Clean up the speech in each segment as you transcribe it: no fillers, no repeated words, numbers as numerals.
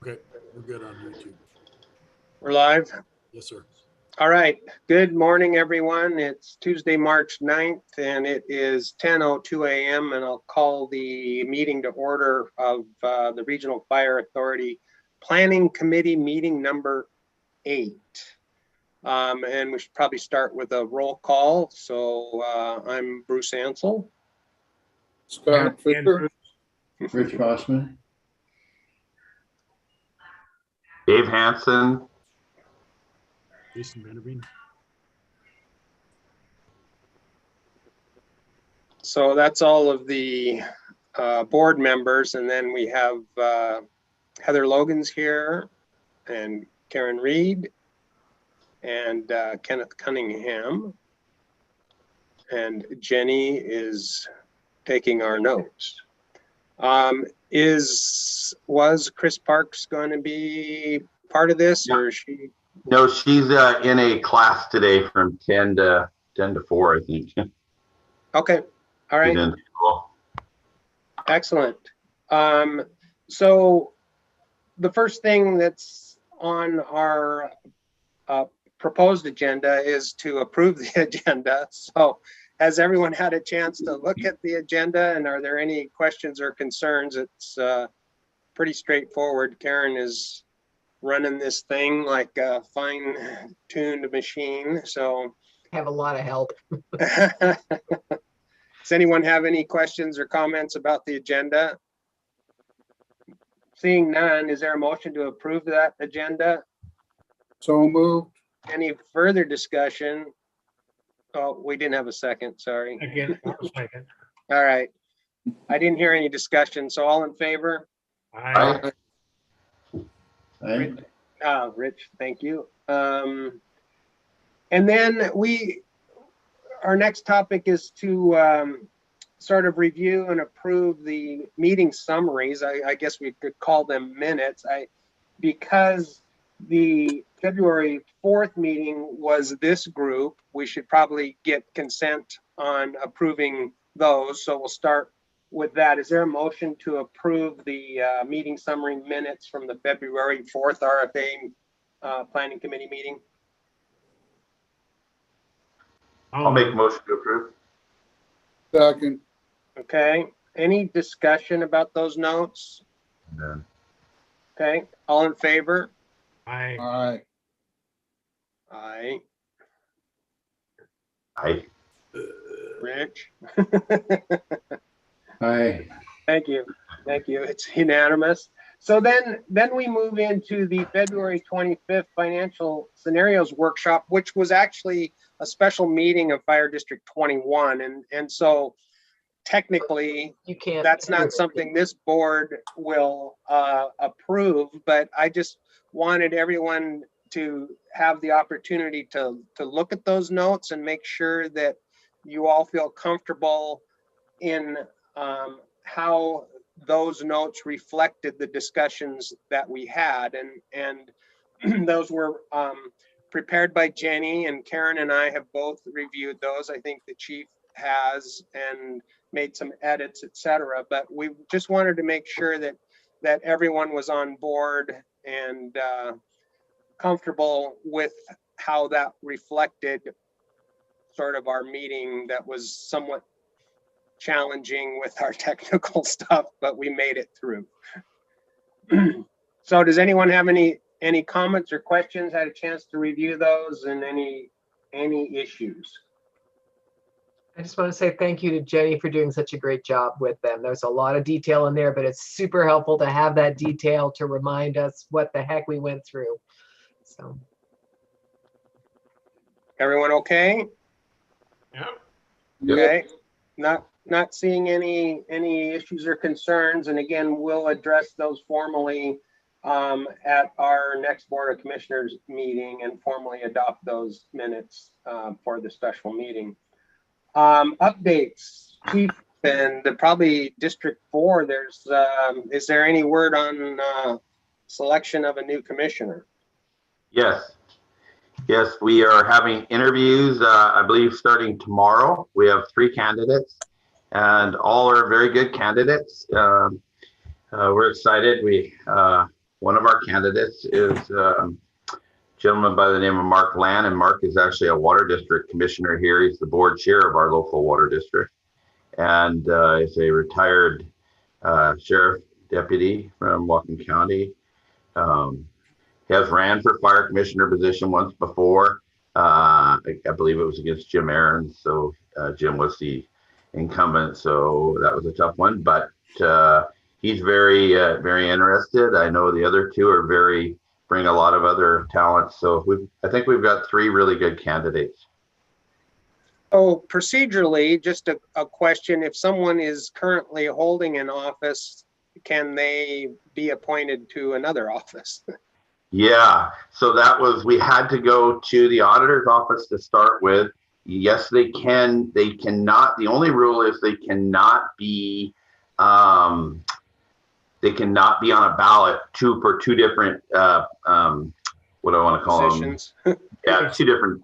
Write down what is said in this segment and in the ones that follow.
Okay, we're good on YouTube. We're live. Yes, sir. All right. Good morning, everyone. It's Tuesday, March 9th, and it is 10:02 a.m. And I'll call the meeting to order of the Regional Fire Authority Planning Committee meeting number 8. And we should probably start with a roll call. So I'm Bruce Ansell. Scott Fisher. Rich Mossman. Dave Hansen. Jason Vanderveen. So that's all of the board members. And then we have Heather Logan's here and Karen Reed and Kenneth Cunningham. And Jenny is taking our notes. Was Chris Parks going to be part of this, or is she? No, she's in a class today from 10 to 4, I think. Okay. All right. Cool. Excellent. So the first thing that's on our proposed agenda is to approve the agenda. So has everyone had a chance to look at the agenda, and are there any questions or concerns? It's pretty straightforward. Karen is running this thing like a fine-tuned machine. So have a lot of help. Does anyone have any questions or comments about the agenda? Seeing none, is there a motion to approve that agenda? So moved. Any further discussion? Oh, we didn't have a second, sorry. Again, second. All right. I didn't hear any discussion, so all in favor? Aye. Aye. Rich, thank you. And then our next topic is to sort of review and approve the meeting summaries. I guess we could call them minutes. Because the February 4th meeting was this group, we should probably get consent on approving those. So we'll start with that. Is there a motion to approve the meeting summary minutes from the February 4th RFA Planning Committee meeting? I'll make a motion to approve. Second. Okay. Any discussion about those notes? None. Okay. All in favor? Aye. Aye. Aye. Aye. Rich? Aye. Thank you. Thank you. It's unanimous. So then we move into the February 25th financial scenarios workshop, which was actually a special meeting of Fire District 21. And so technically that's not something this board will approve, but I just wanted everyone to have the opportunity to look at those notes and make sure that you all feel comfortable in how those notes reflected the discussions that we had. And those were prepared by Jenny, and Karen and I have both reviewed those. I think the chief has, and made some edits, etc. But we just wanted to make sure that everyone was on board and comfortable with how that reflected sort of our meeting that was somewhat challenging with our technical stuff, but we made it through. So does anyone have any comments or questions? Had a chance to review those, and any issues? I just want to say thank you to Jenny for doing such a great job with them. There's a lot of detail in there, but it's super helpful to have that detail to remind us what the heck we went through. So. Everyone okay? Yeah. Okay. Not seeing any issues or concerns, and again, we'll address those formally at our next Board of Commissioners meeting and formally adopt those minutes for the special meeting. Updates, Chief, and probably District 4. Is there any word on selection of a new commissioner? Yes. Yes, we are having interviews, I believe, starting tomorrow. We have 3 candidates, and all are very good candidates. We're excited. We One of our candidates is a gentleman by the name of Mark Land, and Mark is actually a water district commissioner here. He's the board chair of our local water district, and is a retired sheriff deputy from Whatcom County. He has ran for fire commissioner position once before. I believe it was against Jim Aarons. So Jim was the incumbent, so that was a tough one. But he's very, very interested. I know the other two are bring a lot of other talents. So I think we've got 3 really good candidates. So procedurally, just a question, if someone is currently holding an office, can they be appointed to another office? Yeah, so we had to go to the auditor's office to start with. Yes, they can. They cannot. The only rule is they cannot be on a ballot for two different what do I want to call Positions. them? Yeah, 2 different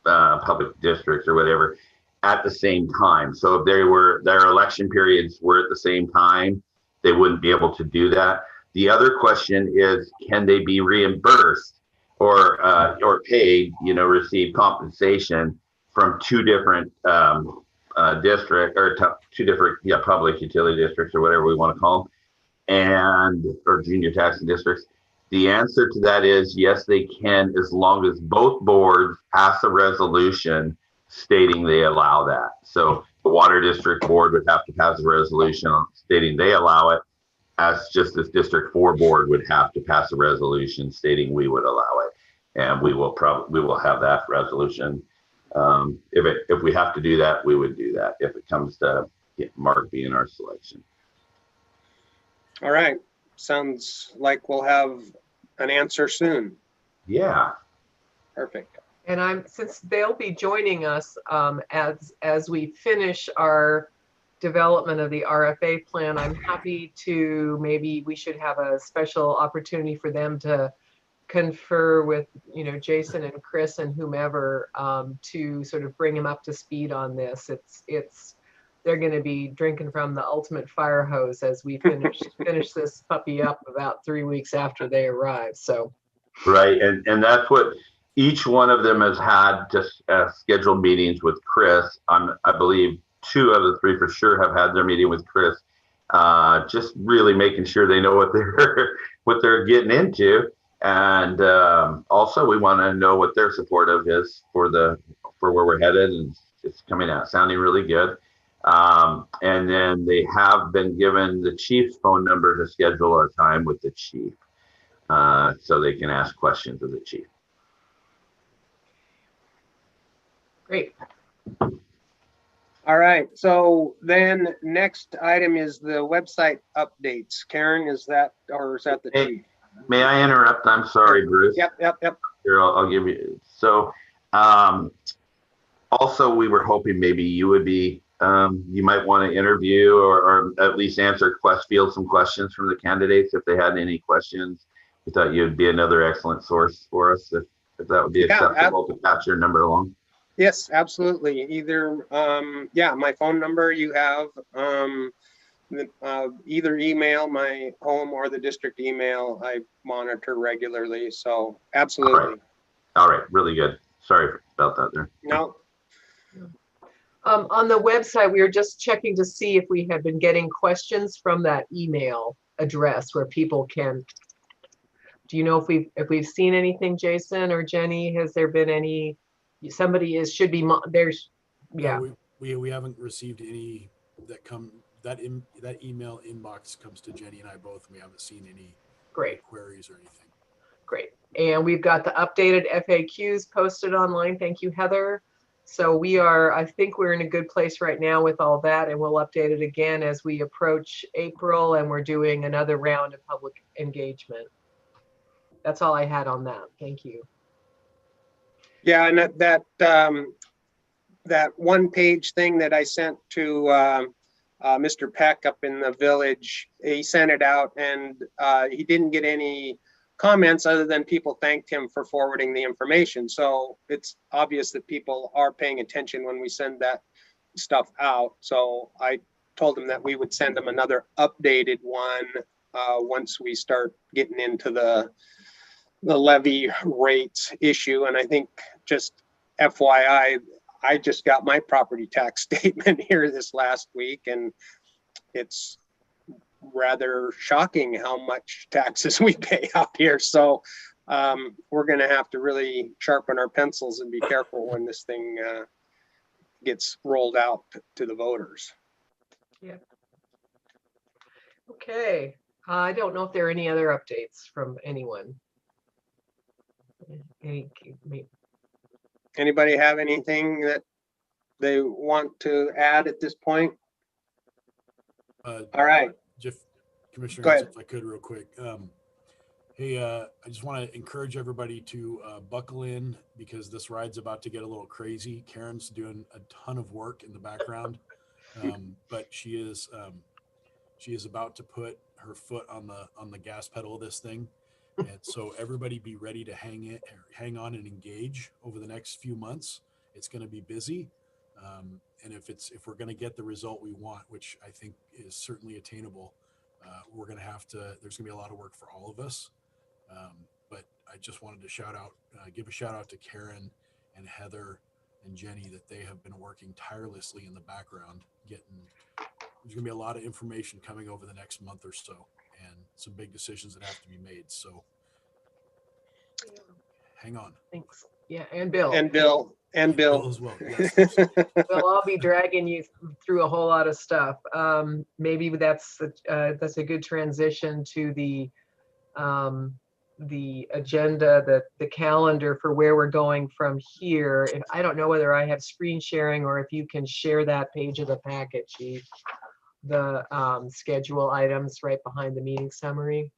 public districts or whatever at the same time. So if their election periods were at the same time, they wouldn't be able to do that. The other question is, can they be reimbursed or paid, receive compensation from 2 different district or 2 different public utility districts or whatever we want to call them, or junior taxing districts? The answer to that is yes, they can, as long as both boards pass a resolution stating they allow that. So the water district board would have to pass a resolution stating they allow it, as just this District 4 board would have to pass a resolution stating we would allow it. And we will have that resolution. If we have to do that, we would do that if it comes to Mark being our selection. All right. Sounds like we'll have an answer soon. Yeah. Perfect. And since they'll be joining us as we finish our development of the RFA plan, I'm happy to, maybe we should have a special opportunity for them to confer with, Jason and Chris and whomever, to sort of bring them up to speed on this. They're going to be drinking from the ultimate fire hose as we finish this puppy up about 3 weeks after they arrive. So, right, and that's what each one of them has had, just scheduled meetings with Chris. I believe 2 of the 3 for sure have had their meeting with Chris, just really making sure they know what they're getting into, and also we want to know what their supportive is for where we're headed, and it's coming out sounding really good. And then they have been given the chief's phone number to schedule a time with the chief, so they can ask questions of the chief. great. All right. So then next item is the website updates. Karen, is that the chief? May I interrupt? I'm sorry, Bruce. Yep. Here, I'll give you. So, also, we were hoping maybe you would be, you might want to interview or at least field some questions from the candidates if they had any questions. We thought you'd be another excellent source for us if that would be acceptable to pass your number along. Yes, absolutely. Either, my phone number you have, either email, my home or the district email, I monitor regularly. So absolutely. All right. Really good. Sorry about that there. No. On the website, we were just checking to see if we had been getting questions from that email address where people can. Do you know if we've seen anything, Jason or Jenny? Has there been any? Somebody should be there's. Yeah. No, we haven't received any that email inbox comes to Jenny and I both, and we haven't seen any Great queries or anything. Great. And we've got the updated FAQs posted online. Thank you, Heather. So I think we're in a good place right now with all that, and we'll update it again as we approach April and we're doing another round of public engagement. That's all I had on that. Thank you. Yeah, and that one page thing that I sent to Mr. Peck up in the village, he sent it out and he didn't get any comments other than people thanked him for forwarding the information. So it's obvious that people are paying attention when we send that stuff out. So I told him that we would send him another updated one once we start getting into the levy rates issue. And I think, just FYI, I just got my property tax statement here this last week, and it's rather shocking how much taxes we pay out here. So we're going to have to really sharpen our pencils and be careful when this thing gets rolled out to the voters. Yeah. Okay. I don't know if there are any other updates from anyone. Anybody have anything that they want to add at this point? All right. Jeff, Commissioner, Go ahead. if I could real quick. Hey, I just want to encourage everybody to buckle in, because this ride's about to get a little crazy. Karen's doing a ton of work in the background, but she is about to put her foot on the gas pedal of this thing. And so everybody be ready to hang on and engage over the next few months. It's going to be busy. And if we're going to get the result we want, which I think is certainly attainable, we're going to there's going to be a lot of work for all of us. But I just wanted to give a shout out to Karen and Heather and Jenny, that they have been working tirelessly in the background. There's going to be a lot of information coming over the next month or so, and some big decisions that have to be made. So hang on. Thanks. Yeah, and Bill. And Bill. Bill as well. Yes. Well, I'll be dragging you through a whole lot of stuff. Maybe that's a good transition to the agenda, the calendar for where we're going from here. I don't know whether I have screen sharing, or if you can share that page of the packet, Chief, the schedule items right behind the meeting summary.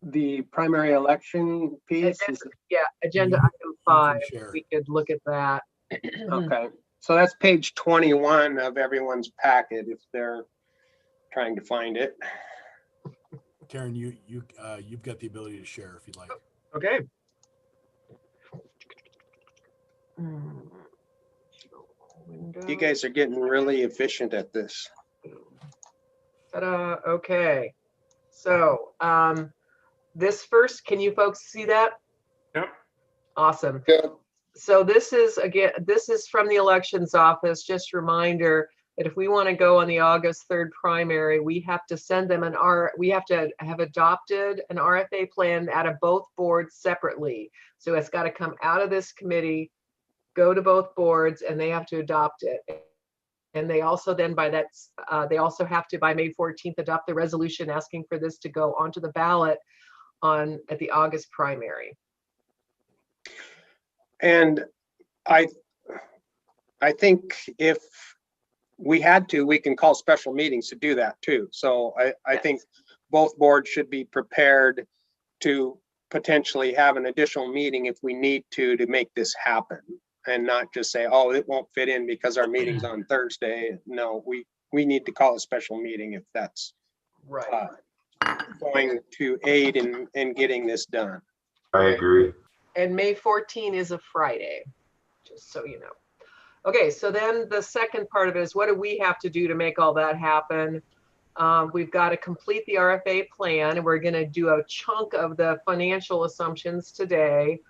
The primary election piece is, Yeah, agenda You- item 5. share. We could look at that. okay. So that's page 21 of everyone's packet, if they're trying to find it. Karen, you've got the ability to share if you'd like. Okay. You guys are getting really efficient at this. Ta-da. Okay. So this first, can you folks see that? Yep. Awesome. Yeah. So this is from the elections office. Just a reminder that if we want to go on the August 3rd primary, we have to send them we have to have adopted an RFA plan out of both boards separately. So it's got to come out of this committee, go to both boards, and they have to adopt it. And they also then they also have to, by May 14th, adopt the resolution asking for this to go onto the ballot at the August primary. And I think if we had to, we can call special meetings to do that too. So I think both boards should be prepared to potentially have an additional meeting if we need to make this happen, and not just say, oh, it won't fit in because our meeting's on Thursday. No, we need to call a special meeting if that's Right. going to aid in getting this done. I agree. And May 14 is a Friday, just so you know. Okay, so then the second part of it is, what do we have to do to make all that happen? We've got to complete the RFA plan, and we're going to do a chunk of the financial assumptions today.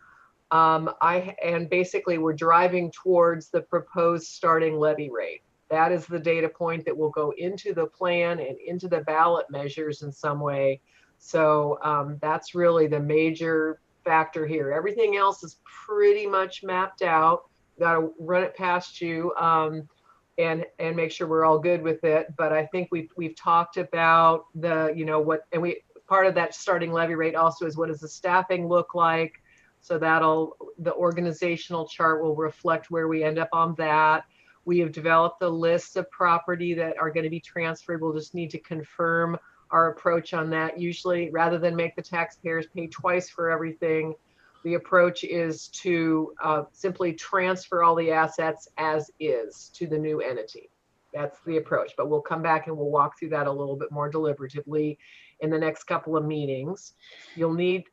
And basically we're driving towards the proposed starting levy rate. That is the data point that will go into the plan and into the ballot measures in some way. So that's really the major factor here. Everything else is pretty much mapped out. Got to run it past you and make sure we're all good with it. But I think we've talked about part of that starting levy rate also is, what does the staffing look like? So the organizational chart will reflect where we end up on that. We have developed the lists of property that are going to be transferred. We'll just need to confirm our approach on that. Usually, rather than make the taxpayers pay twice for everything, the approach is to simply transfer all the assets as is to the new entity. That's the approach, but we'll come back and we'll walk through that a little bit more deliberatively in the next couple of meetings. You'll need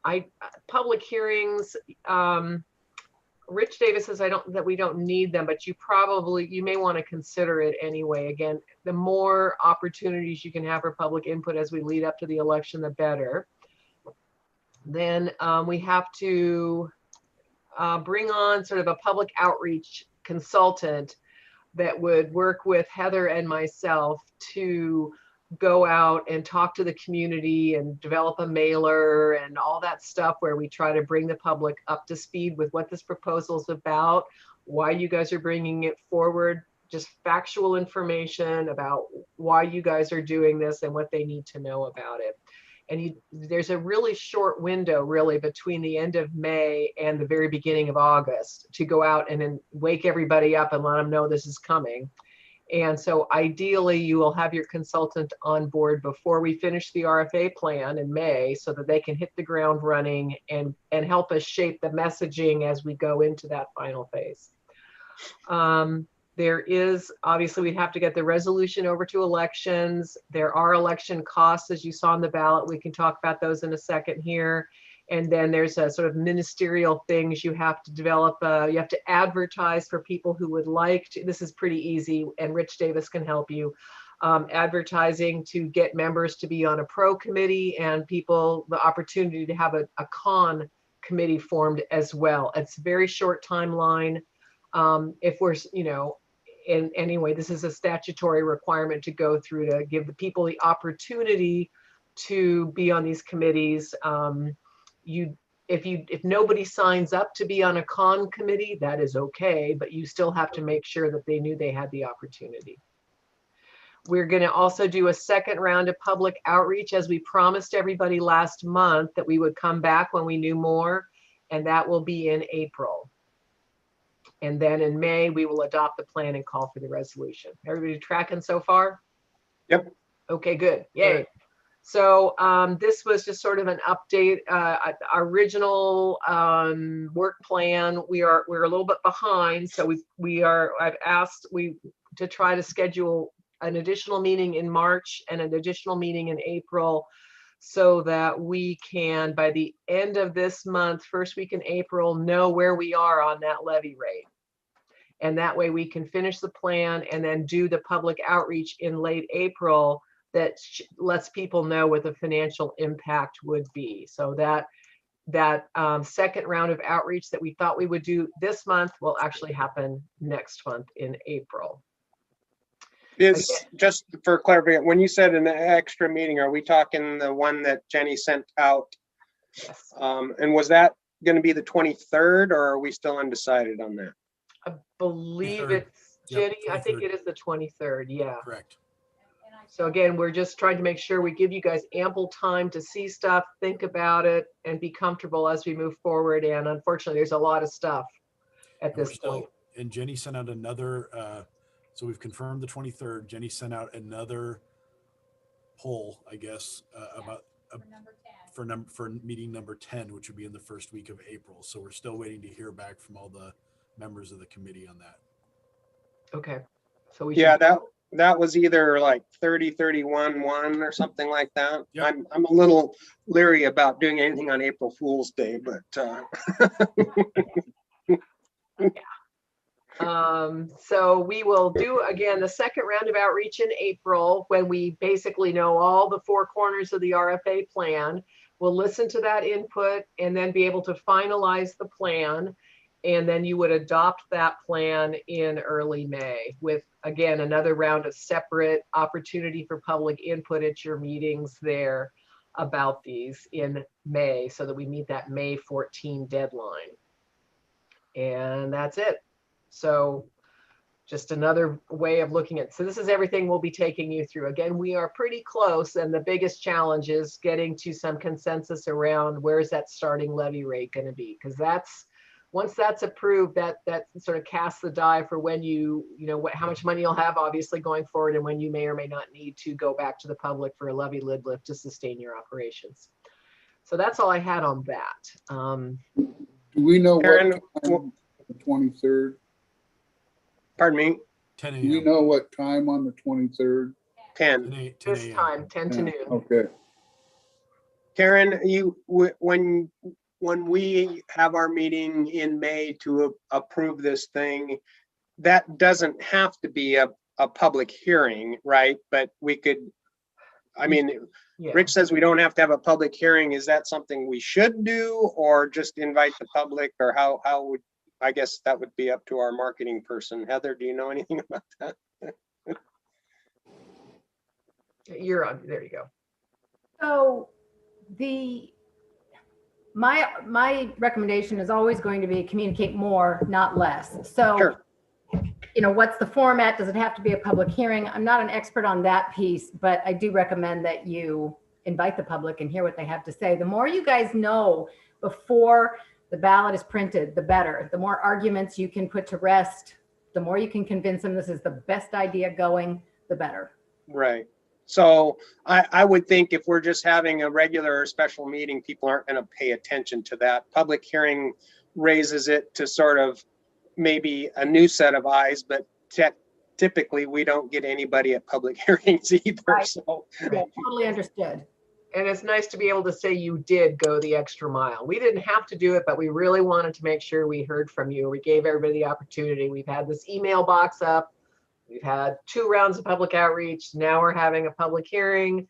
public hearings. Rich Davis says that we don't need them, but you may want to consider it anyway. Again, the more opportunities you can have for public input as we lead up to the election, the better. Then we have to bring on sort of a public outreach consultant that would work with Heather and myself to go out and talk to the community and develop a mailer and all that stuff, where we try to bring the public up to speed with what this proposal is about, why you guys are bringing it forward, just factual information about why you guys are doing this and what they need to know about it. And there's a really short window really between the end of May and the very beginning of August to go out and then wake everybody up and let them know this is coming. And so ideally you will have your consultant on board before we finish the RFA plan in May, so that they can hit the ground running and help us shape the messaging as we go into that final phase. There is, obviously we'd have to get the resolution over to elections. There are election costs, as you saw on the ballot. We can talk about those in a second here. And then there's a sort of ministerial things you have to develop. You have to advertise for people who would like to. This is pretty easy, and Rich Davis can help you. Advertising to get members to be on a pro committee, and people the opportunity to have a con committee formed as well. It's a very short timeline. If we're, and anyway, this is a statutory requirement to go through to give the people the opportunity to be on these committees. If nobody signs up to be on a con committee, that is okay, but you still have to make sure that they knew they had the opportunity. We're going to also do a second round of public outreach, as we promised everybody last month that we would come back when we knew more, and that will be in April. And then in May, we will adopt the plan and call for the resolution. Everybody tracking so far? Yep. Okay, good. Yay. Good. So this was just sort of an update. Our original work plan, we're a little bit behind. So I've asked to try to schedule an additional meeting in March and an additional meeting in April, so that we can, by the end of this month, first week in April, know where we are on that levy rate. And that way we can finish the plan and then do the public outreach in late April that lets people know what the financial impact would be. So that second round of outreach that we thought we would do this month will actually happen next month in April. Just for clarification, when you said an extra meeting, are we talking the one that Jenny sent out? Yes. And was that going to be the 23rd, or are we still undecided on that? I believe 23rd. it's Jenny. Yep, I think 23rd. it is the 23rd. Yeah. Correct. So again, we're just trying to make sure we give you guys ample time to see stuff, think about it, and be comfortable as we move forward. And unfortunately, there's a lot of stuff at this point. And Jenny sent out another, so we've confirmed the 23rd. Jenny sent out another poll, I guess, about for meeting number 10, which would be in the first week of April. So we're still waiting to hear back from all the members of the committee on that. Okay. So we Yeah, should, that was either like 30, 31, 1 or something like that. Yep. I'm a little leery about doing anything on April Fool's Day, but so we will do again the second round of outreach in April, when we basically know all the four corners of the RFA plan. We'll listen to that input and then be able to finalize the plan. And then you would adopt that plan in early May with, again, another round of separate opportunity for public input at your meetings there about these in May, so that we meet that May 14 deadline. And that's it. So just another way of looking at, so this is everything we'll be taking you through. Again, we are pretty close, and the biggest challenge is getting to some consensus around where's that starting levy rate going to be, because once that's approved, that sort of casts the die for when how much money you'll have, obviously, going forward, and when you may or may not need to go back to the public for a levy lid lift to sustain your operations. So that's all I had on that. Do we know Aaron, what time the 23rd? pardon me, 10 Do we a.m. know what time on the 23rd? 10. 10 This a.m. time, 10 to noon. Okay. Karen, when when we have our meeting in May to approve this thing, that doesn't have to be a public hearing, right? But we could, I mean, Yeah. Rich says we don't have to have a public hearing. Is that something we should do, or just invite the public, or how would, I guess that would be up to our marketing person. Heather, do you know anything about that? You're on, there you go. So my recommendation is always going to be communicate more, not less. So, Sure. you know, what's the format? Does it have to be a public hearing? I'm not an expert on that piece, but I do recommend that you invite the public and hear what they have to say. The more you guys know before the ballot is printed, the better. The more arguments you can put to rest, the more you can convince them this is the best idea going, the better. Right. So I would think if we're just having a regular or special meeting, people aren't going to pay attention to that. Public hearing raises it to sort of maybe a new set of eyes, but typically we don't get anybody at public hearings either. Right. So Yeah, totally understood. And it's nice to be able to say you did go the extra mile. We didn't have to do it, but we really wanted to make sure we heard from you. We gave everybody the opportunity. We've had this email box up. We've had 2 rounds of public outreach. Now we're having a public hearing.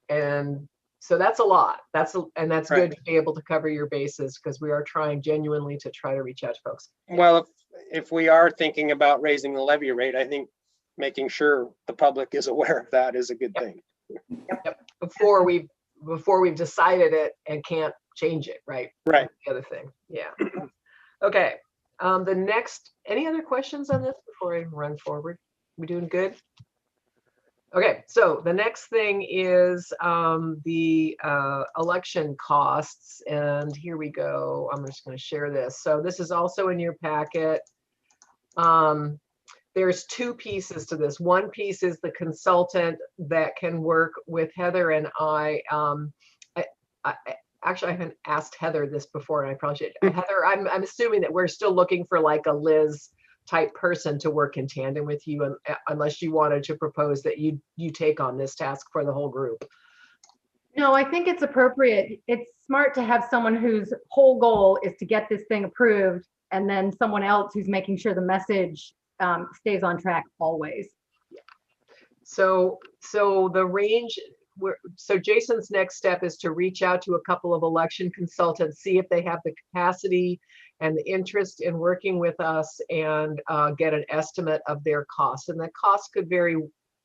And so that's a lot. That's good Right. to be able to cover your bases, because we are trying genuinely to try to reach out to folks. well, if we are thinking about raising the levy rate, I think making sure the public is aware of that is a good thing. Before we've decided it and can't change it, right? Right. That's the other thing. Yeah. Okay. The next, any other questions on this before I run forward? We doing good? Okay, so the next thing is the election costs, and here we go. I'm just going to share this. So this is also in your packet. There's 2 pieces to this. One piece is the consultant that can work with Heather and I. Actually, I haven't asked Heather this before, and I probably should. Heather, I'm assuming that we're still looking for like a Liz type person to work in tandem with you, unless you wanted to propose that you take on this task for the whole group. No, I think it's appropriate. It's smart to have someone whose whole goal is to get this thing approved, and then someone else who's making sure the message stays on track always. So the range, so Jason's next step is to reach out to a couple of election consultants, see if they have the capacity and the interest in working with us, and get an estimate of their costs. And the costs could vary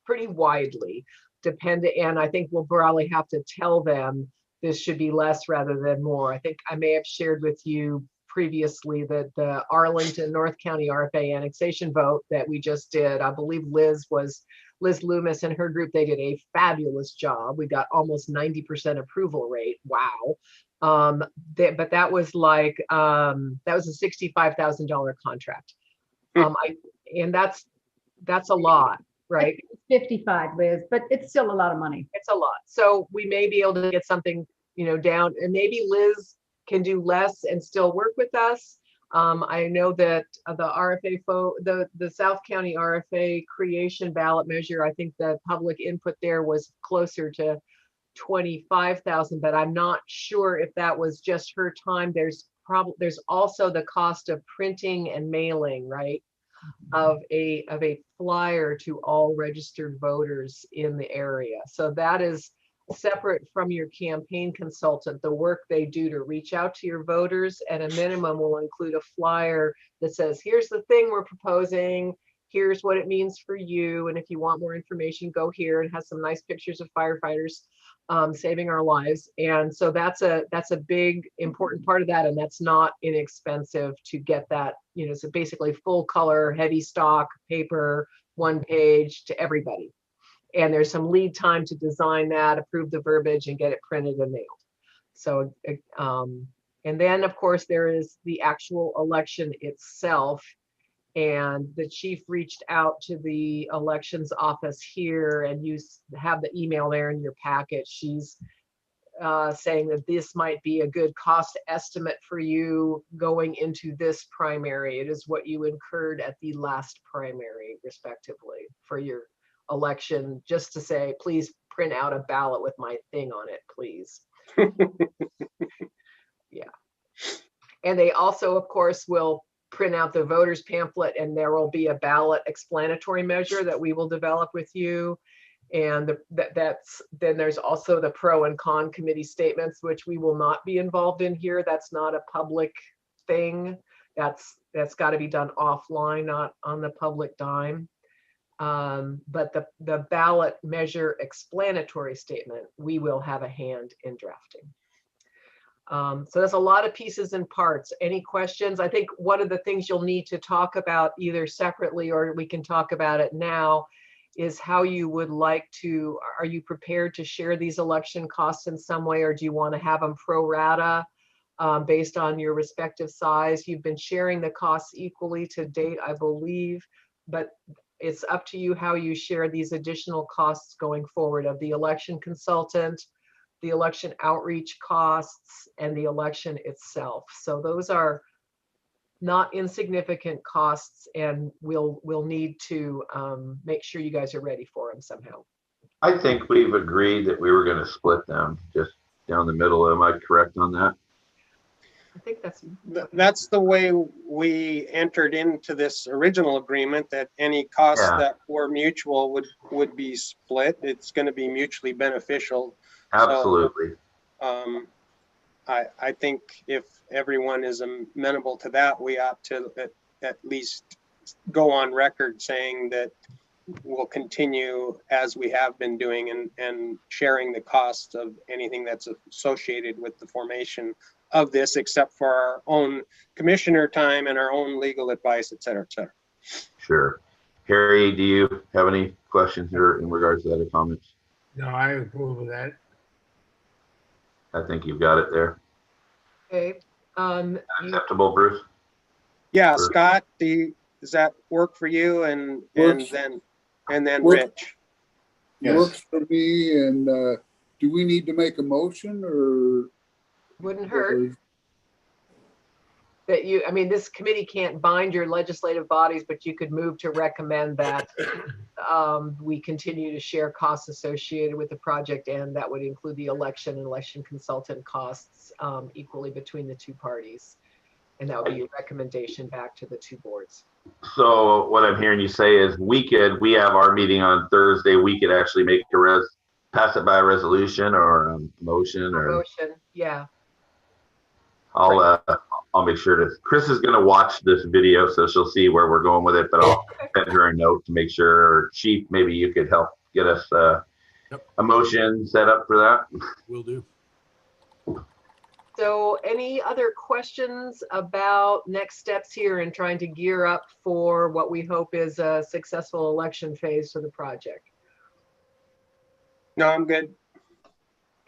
pretty widely, and I think we'll probably have to tell them this should be less rather than more. I think I may have shared with you previously that the Arlington North County RFA annexation vote that we just did, I believe Liz Loomis and her group, they did a fabulous job. We got almost 90% approval rate. Wow. But that was like, that was a $65,000 contract. And that's a lot, right? It's 55, Liz, but it's still a lot of money. It's a lot. So we may be able to get something, down, and maybe Liz can do less and still work with us. I know that the RFA, the South County RFA creation ballot measure, I think the public input there was closer to 25,000, but I'm not sure if that was just her time. There's also the cost of printing and mailing, right? Of a flyer to all registered voters in the area. So that is separate from your campaign consultant. The work they do to reach out to your voters at a minimum will include a flyer that says, here's the thing we're proposing, here's what it means for you, and if you want more information, go here, and has some nice pictures of firefighters saving our lives. And so that's a big important part of that, and that's not inexpensive to get that, so basically full color, heavy stock paper, 1 page to everybody. And there's some lead time to design that, approve the verbiage, and get it printed and mailed. So, and then of course there is the actual election itself. And the chief reached out to the elections office here, and you have the email there in your packet. She's saying that this might be a good cost estimate for you going into this primary. It is what you incurred at the last primary, respectively, for your election, just to say, please print out a ballot with my thing on it, please. Yeah. And they also, of course, will print out the voters pamphlet, and there will be a ballot explanatory measure that we will develop with you. And then there's also the pro and con committee statements, which we will not be involved in here. That's not a public thing. That's got to be done offline, not on the public dime. But the ballot measure explanatory statement, we will have a hand in drafting. So there's a lot of pieces and parts. Any questions? I think one of the things you'll need to talk about either separately or we can talk about it now is how you would like to, are you prepared to share these election costs in some way, or do you want to have them pro rata based on your respective size? You've been sharing the costs equally to date, I believe, but it's up to you how you share these additional costs going forward of the election consultant, the election outreach costs, and the election itself. So those are not insignificant costs, and we'll need to make sure you guys are ready for them somehow. I think we've agreed that we were going to split them just down the middle. Am I correct on that? I think That's the way we entered into this original agreement, that any costs Yeah. that were mutual would be split. It's going to be mutually beneficial. Absolutely. So, I think if everyone is amenable to that, we ought to at least go on record saying that we'll continue as we have been doing and sharing the cost of anything that's associated with the formation of this, except for our own commissioner time and our own legal advice, et cetera, et cetera. Sure. Harry, do you have any questions here in regards to that or comments? No, I approve of that. I think you've got it there. okay. Acceptable, Bruce? Yeah, Sure. Scott, does that work for you? And Works. then Works. Rich. Yes. Works for me. And do we need to make a motion or? Wouldn't hurt that you, I mean, this committee can't bind your legislative bodies, but you could move to recommend that we continue to share costs associated with the project, and that would include the election and election consultant costs equally between the two parties. And that would be your recommendation back to the two boards. So what I'm hearing you say is we have our meeting on Thursday. We could actually make pass it by a resolution or a motion or. Motion, yeah. I'll make sure Chris is going to watch this video, so she'll see where we're going with it, but I'll send her a note to make sure, or Chief, maybe you could help get us a motion set up for that. Will do. So any other questions about next steps here in trying to gear up for what we hope is a successful election phase for the project? No, I'm good.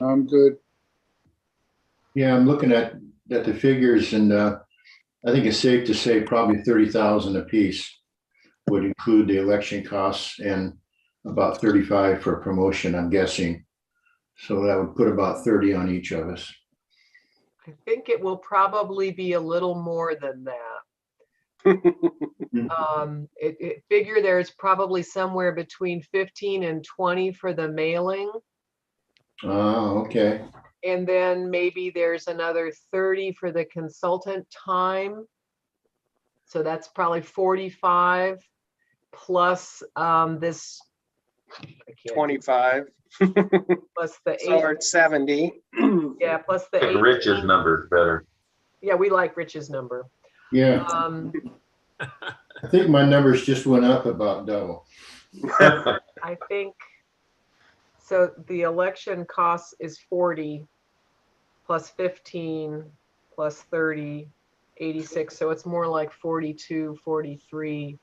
I'm good. Yeah, I'm looking at the figures, and I think it's safe to say probably 30,000 apiece would include the election costs and about 35 for promotion, I'm guessing. So that would put about 30 on each of us. I think it will probably be a little more than that. Figure there's probably somewhere between 15 and 20 for the mailing. Oh, okay. And then maybe there's another 30 for the consultant time. So that's probably 45 plus this. 25. Plus the So we're at 70. Yeah, plus the Rich's number is better. Yeah, we like Rich's number. Yeah, I think my numbers just went up about double. I think so. The election cost is 40 plus 15 plus 30, 86. So it's more like 42, 43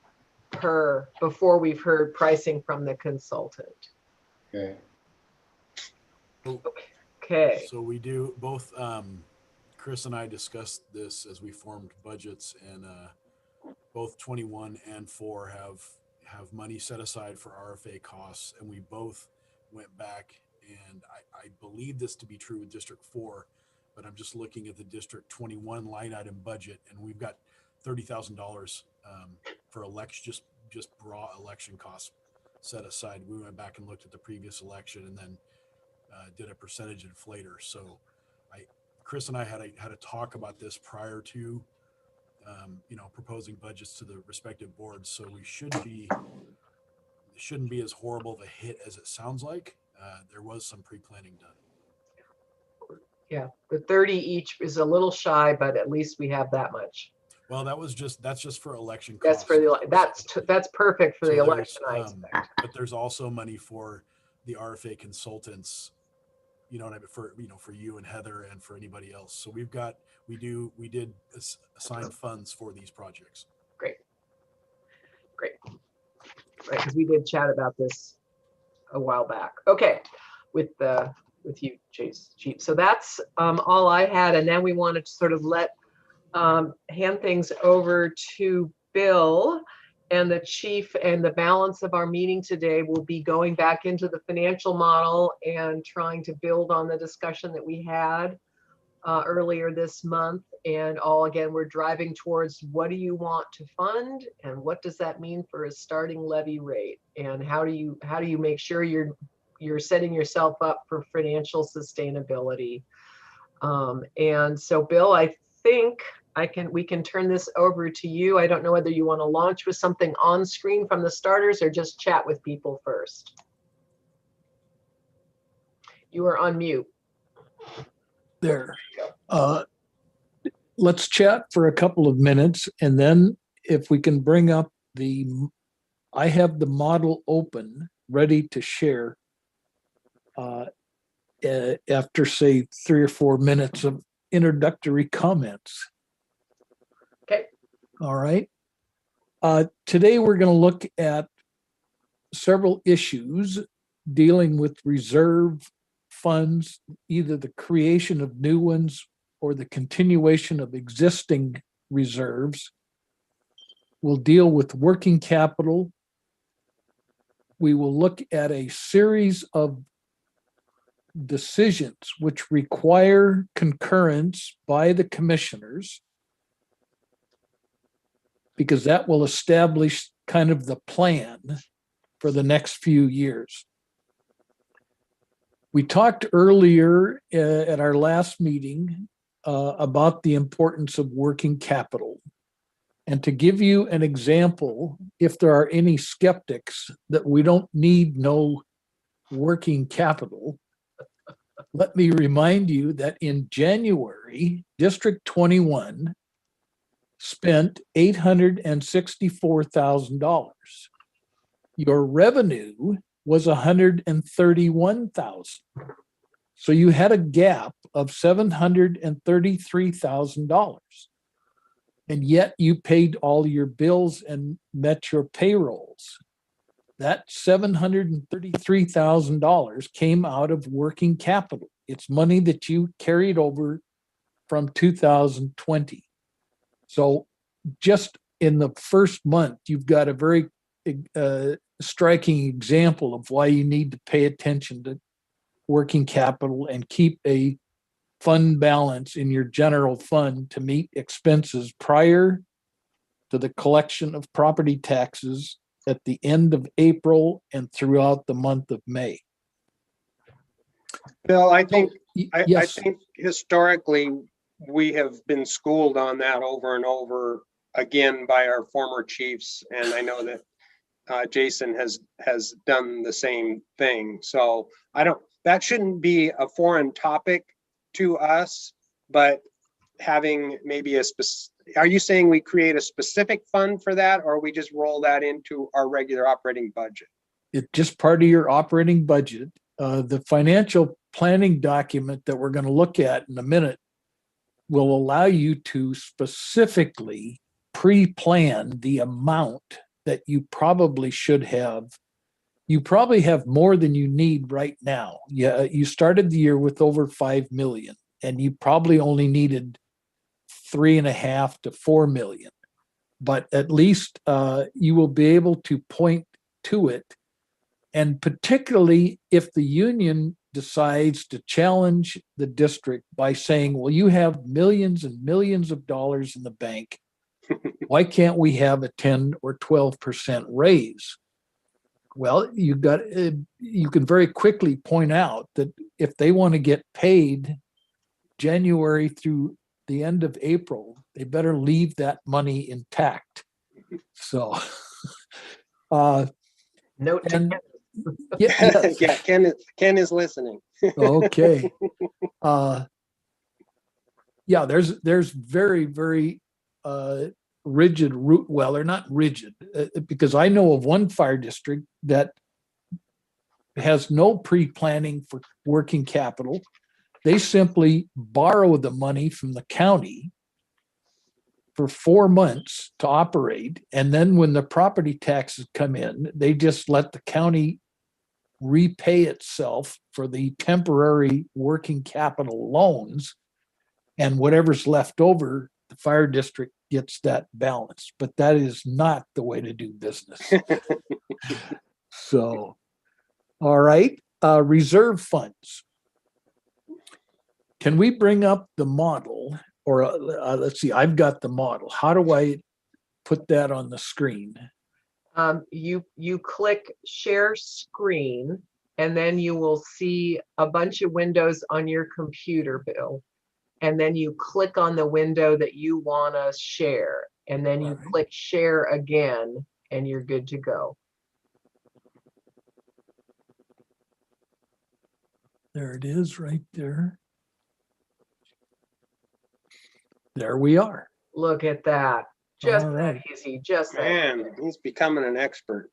per before we've heard pricing from the consultant. Okay. Okay. So we do both, Chris and I discussed this as we formed budgets, and both 21 and 4 have money set aside for RFA costs, and we both went back, and I believe this to be true with District 4, but I'm just looking at the District 21 line item budget, and we've got $30,000 for election, just raw election costs set aside. We went back and looked at the previous election and then did a percentage inflator. So Chris and I had a talk about this prior to, proposing budgets to the respective boards. So it shouldn't be as horrible of a hit as it sounds like. There was some pre-planning done. Yeah, the 30 each is a little shy, but at least we have that much. Well, that's just for election That's costs. for that's perfect for So the there's, election, I expect. But there's also money for the RFA consultants, what I mean, for you and Heather and for anybody else. So we did assign funds for these projects. Great. Right, because we did chat about this a while back. Okay, with you, Chase. Chief. So that's all I had, and then we wanted to sort of hand things over to Bill, and the chief, and the balance of our meeting today will be going back into the financial model and trying to build on the discussion that we had earlier this month. And again, we're driving towards what do you want to fund, and what does that mean for a starting levy rate, and how do you make sure you're setting yourself up for financial sustainability. And so, Bill, I think we can turn this over to you. I don't know whether you want to launch with something on screen from the starters or just chat with people first. You are on mute. There. Let's chat for a couple of minutes, and then if we can bring up I have the model open, ready to share after, say, 3 or 4 minutes of introductory comments. Okay. All right. Today we're going to look at several issues dealing with reserve funds, either the creation of new ones or the continuation of existing reserves. We'll deal with working capital. We will look at a series of decisions which require concurrence by the commissioners, because that will establish kind of the plan for the next few years. We talked earlier at our last meeting about the importance of working capital. And to give you an example, if there are any skeptics that we don't need no working capital, let me remind you that in January, District 21 spent $864,000. Your revenue was $131,000. So you had a gap of $733,000. And yet you paid all your bills and met your payrolls. That $733,000 came out of working capital. It's money that you carried over from 2020. So just in the first month, you've got a very striking example of why you need to pay attention to working capital and keep a fund balance in your general fund to meet expenses prior to the collection of property taxes at the end of April and throughout the month of May. Bill, I think Yes. historically we have been schooled on that over and over again by our former chiefs, and I know that Jason has done the same thing. So that shouldn't be a foreign topic to us, but having maybe are you saying we create a specific fund for that, or we just roll that into our regular operating budget? It's just part of your operating budget. The financial planning document that we're going to look at in a minute will allow you to specifically pre-plan the amount that you probably should have. You probably have more than you need right now. Yeah, you started the year with over 5 million, and you probably only needed 3.5 to 4 million. But at least you will be able to point to it. And particularly if the union decides to challenge the district by saying, well, you have millions and millions of dollars in the bank. Why can't we have a 10 or 12% raise? Well, you can very quickly point out that if they want to get paid January through the end of April, they better leave that money intact. So, Note to and Ken. yes, Yeah, Ken is listening. okay. Yeah, there's very, very rigid route. Well, they're not rigid because I know of one fire district that has no pre-planning for working capital. They simply borrow the money from the county for 4 months to operate. And then when the property taxes come in, they just let the county repay itself for the temporary working capital loans. And whatever's left over, the fire district gets that balance. But that is not the way to do business. So, all right, reserve funds. Can we bring up the model? Or let's see, I've got the model. How do I put that on the screen? You click share screen, and then you will see a bunch of windows on your computer, Bill. And then you click on the window that you want to share, and then you All right. click share again, and you're good to go. There it is right there. There we are. Look at that. Just All right. that easy. Just that Man, easy. he's becoming an expert.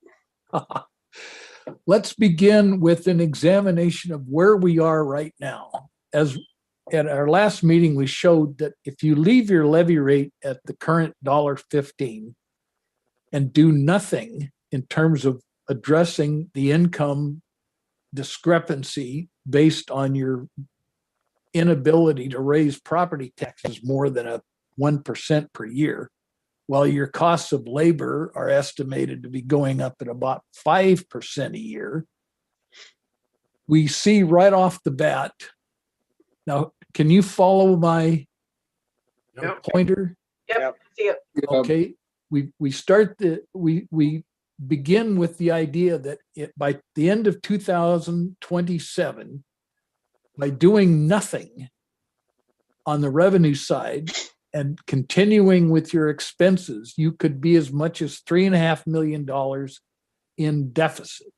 Let's begin with an examination of where we are right now. As at our last meeting, we showed that if you leave your levy rate at the current $1.15 and do nothing in terms of addressing the income discrepancy based on your inability to raise property taxes more than a 1% per year, while your costs of labor are estimated to be going up at about 5% a year, we see right off the bat. Now, can you follow my Yep. pointer? Yep. See it. Okay, we begin with the idea that by the end of 2027, by doing nothing on the revenue side and continuing with your expenses, you could be as much as $3.5 million in deficit.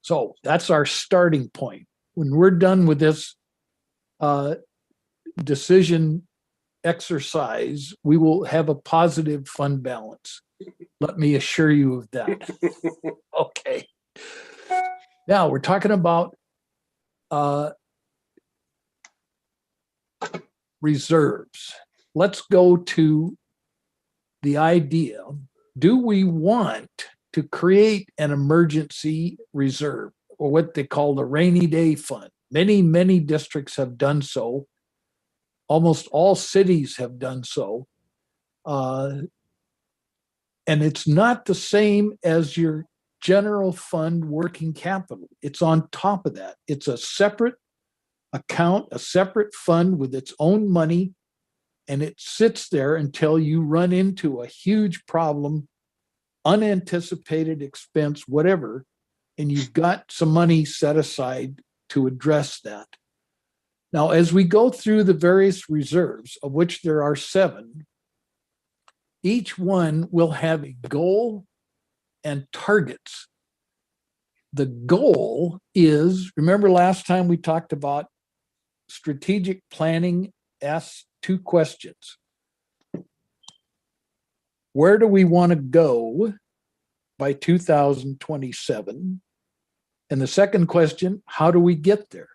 So that's our starting point. When we're done with this decision exercise, we will have a positive fund balance. Let me assure you of that. Okay. Now we're talking about reserves. Let's go to the idea. Do we want to create an emergency reserve, or what they call the rainy day fund? Many districts have done so. Almost all cities have done so. And it's not the same as your general fund working capital. It's on top of that. It's a separate account, a separate fund with its own money, and it sits there until you run into a huge problem, unanticipated expense, whatever, and you've got some money set aside to address that. Now, as we go through the various reserves, of which there are 7, each one will have a goal and targets. The goal is, remember last time we talked about strategic planning asks 2 questions. Where do we want to go by 2027? And the second question, how do we get there?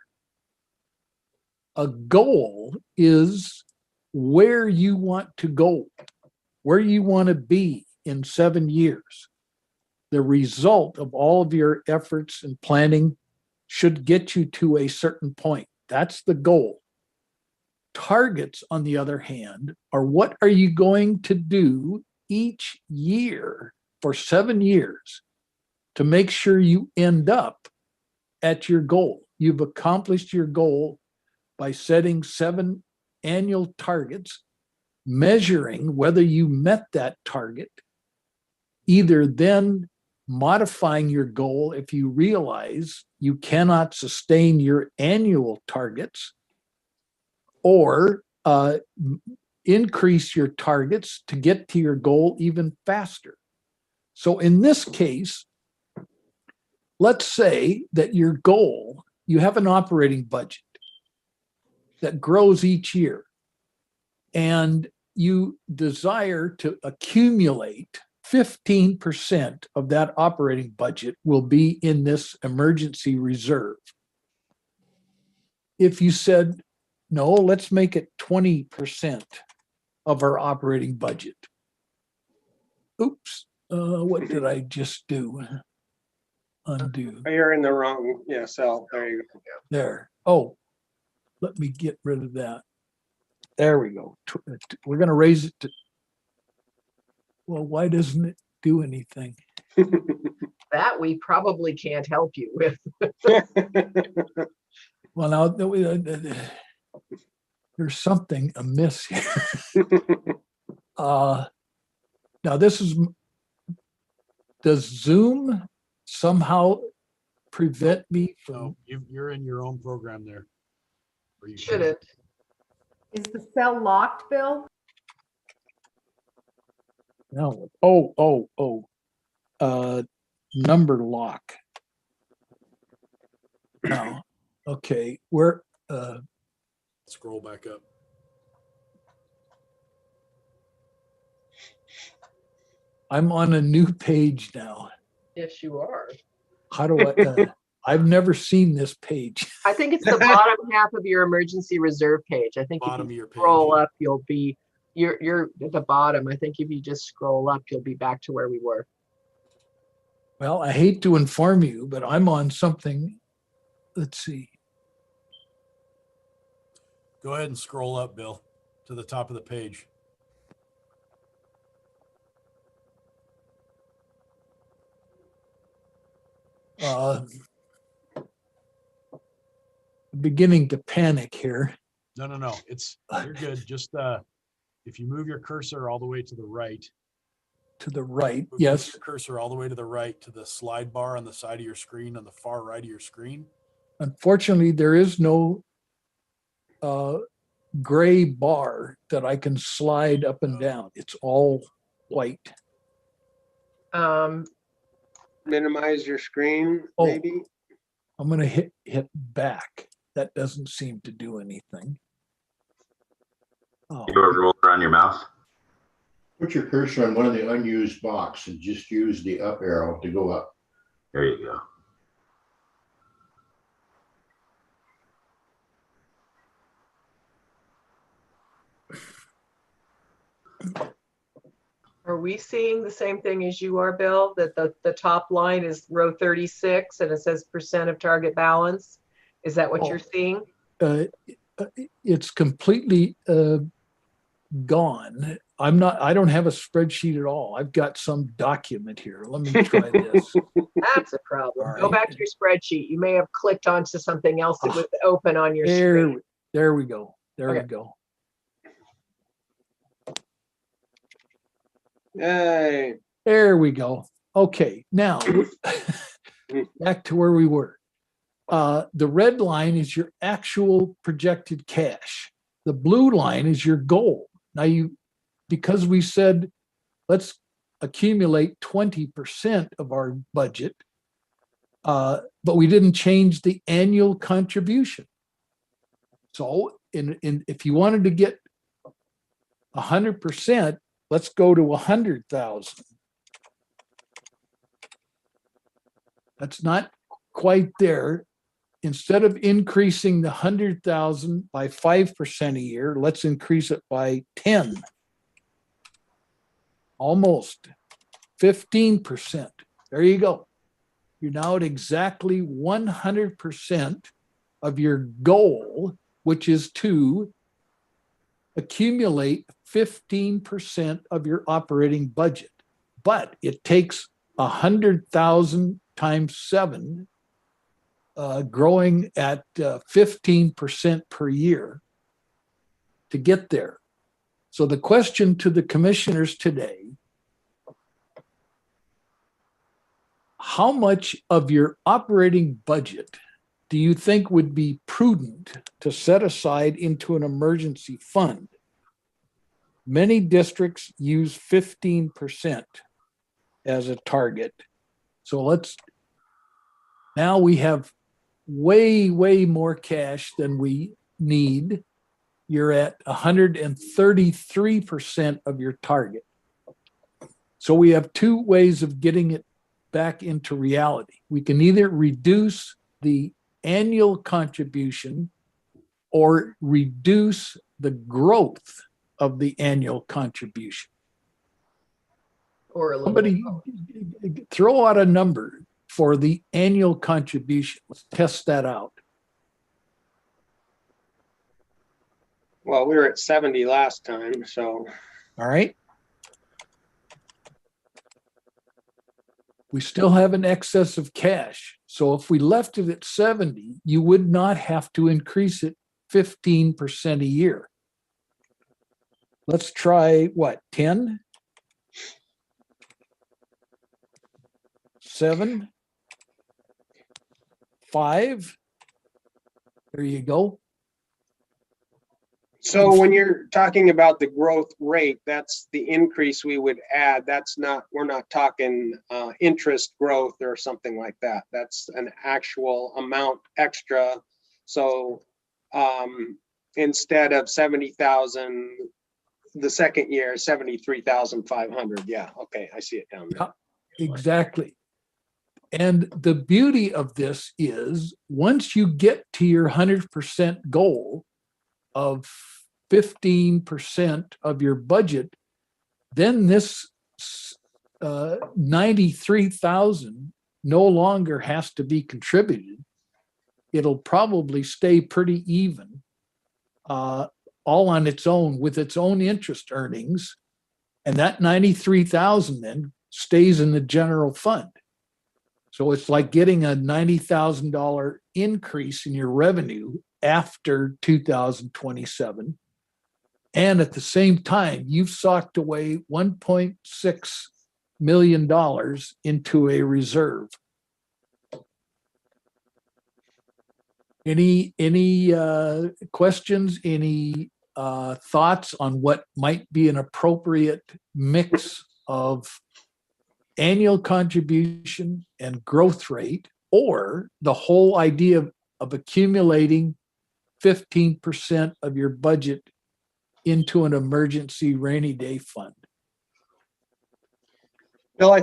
A goal is where you want to go, where you want to be in 7 years. The result of all of your efforts and planning should get you to a certain point. That's the goal. Targets, on the other hand, are what are you going to do each year for 7 years to make sure you end up at your goal. You've accomplished your goal by setting 7 annual targets, measuring whether you met that target, either then modifying your goal if you realize you cannot sustain your annual targets, or increase your targets to get to your goal even faster. So in this case, let's say that your goal, you have an operating budget that grows each year, and you desire to accumulate 15% of that operating budget will be in this emergency reserve. If you said, no, let's make it 20% of our operating budget. Oops, what did I just do? Undo. You're in the wrong, yeah, cell. There you go. There. Oh, let me get rid of that. There we go. We're going to raise it to, well, why doesn't it do anything? That we probably can't help you with. Well, now there's something amiss here. Now this is, does Zoom somehow prevent me from? So you're in your own program there. Or you Shouldn't. Is the cell locked, Bill? No. Number lock. No. Okay. Where? Scroll back up. I'm on a new page now. Yes, you are. How do I? I've never seen this page. I think it's the bottom half of your emergency reserve page. I think Bottom if of you your page. scroll up, you'll be, you're at the bottom. I think if you just scroll up, you'll be back to where we were. Well, I hate to inform you, but I'm on something. Let's see. Go ahead and scroll up, Bill, to the top of the page. Beginning to panic here. No. You're good. Just if you move your cursor all the way to the right. To the right, Move yes. your cursor all the way to the right to the slide bar on the side of your screen, on the far right of your screen. Unfortunately, there is no gray bar that I can slide up and down. It's all white. Minimize your screen, Oh. maybe. I'm going to hit back. That doesn't seem to do anything. Oh, You go roll around your mouse. Put your cursor on one of the unused box and just use the up arrow to go up. There you go. Are we seeing the same thing as you are, Bill? That the top line is row 36 and it says percent of target balance? Is that what you're seeing? it's completely gone. I don't have a spreadsheet at all. I've got some document here. Let me try this. That's a problem. All Go back right. to your spreadsheet. You may have clicked onto something else that was open on your screen. There we go. There Okay. we go. Yay. There we go. Okay, now back to where we were. The red line is your actual projected cash. The blue line is your goal. Now because we said, let's accumulate 20% of our budget, but we didn't change the annual contribution. So if you wanted to get 100%, let's go to 100,000. That's not quite there. Instead of increasing the 100,000 by 5% a year, let's increase it by 10. Almost 15%. There you go. You're now at exactly 100% of your goal, which is to accumulate 15% of your operating budget. But it takes 100,000 times 7, growing at 15% per year to get there. So the question to the commissioners today, how much of your operating budget do you think would be prudent to set aside into an emergency fund. Many districts use 15% as a target. So now we have way, way more cash than we need. You're at 133% of your target. So we have two ways of getting it back into reality. We can either reduce the annual contribution or reduce the growth of the annual contribution. Or a little. Somebody throw out a number for the annual contribution. Let's test that out. Well, we were at 70 last time, so. All right. We still have an excess of cash. So if we left it at 70, you would not have to increase it 15% a year. Let's try what, 10? 7? 5? There you go. So when you're talking about the growth rate, that's the increase we would add. We're not talking interest growth or something like that. That's an actual amount extra. So instead of 70,000, the second year, 73,500. Yeah, okay, I see it down there. Exactly. And the beauty of this is once you get to your 100% goal of 15% of your budget, then this 93,000 no longer has to be contributed. It'll probably stay pretty even, all on its own with its own interest earnings. And that 93,000 then stays in the general fund. So it's like getting a $90,000 increase in your revenue after 2027. And at the same time, you've socked away $1.6 million into a reserve. Any questions, any thoughts on what might be an appropriate mix of annual contribution and growth rate, or the whole idea of accumulating 15% of your budget into an emergency rainy day fund? Bill,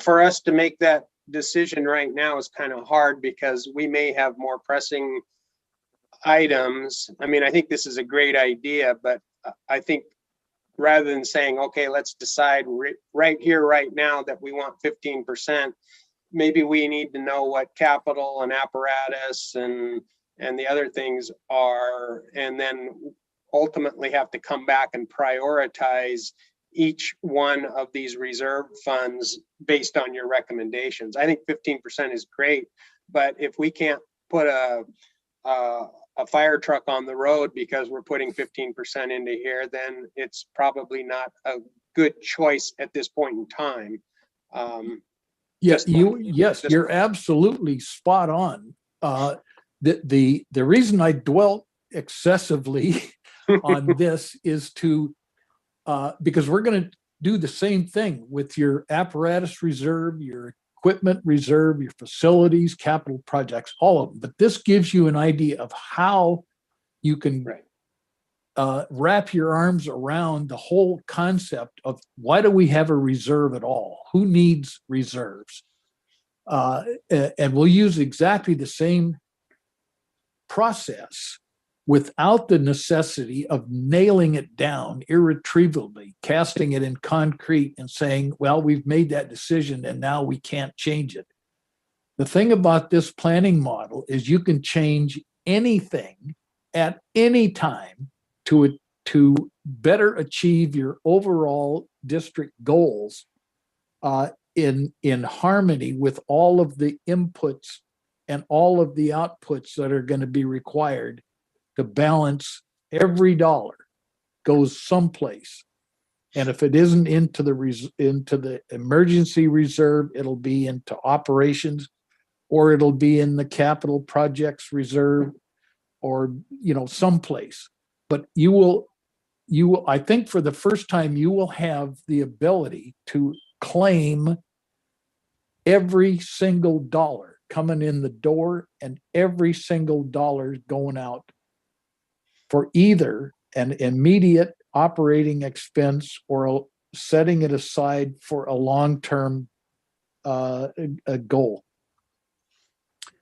for us to make that decision right now is kind of hard because we may have more pressing items. I think this is a great idea, but I think rather than saying, okay, let's decide right here, right now that we want 15%, maybe we need to know what capital and apparatus and the other things are, and then ultimately have to come back and prioritize each one of these reserve funds based on your recommendations. I think 15% is great, but if we can't put a fire truck on the road because we're putting 15% into here, then it's probably not a good choice at this point in time. Yes, you're absolutely spot on. The reason I dwelt excessively on this is because we're going to do the same thing with your apparatus reserve, your equipment reserve, your facilities, capital projects, all of them. But this gives you an idea of how you can wrap your arms around the whole concept of why do we have a reserve at all? Who needs reserves? And we'll use exactly the same process without the necessity of nailing it down irretrievably, casting it in concrete and saying, well, we've made that decision and now we can't change it. The thing about this planning model is you can change anything at any time to better achieve your overall district goals in harmony with all of the inputs and all of the outputs that are going to be required to balance. Every dollar goes someplace. And if it isn't into the emergency reserve, it'll be into operations. or it'll be in the capital projects reserve, or, someplace. But I think for the first time, you will have the ability to claim every single dollar coming in the door and every single dollar going out for either an immediate operating expense or setting it aside for a long-term a goal.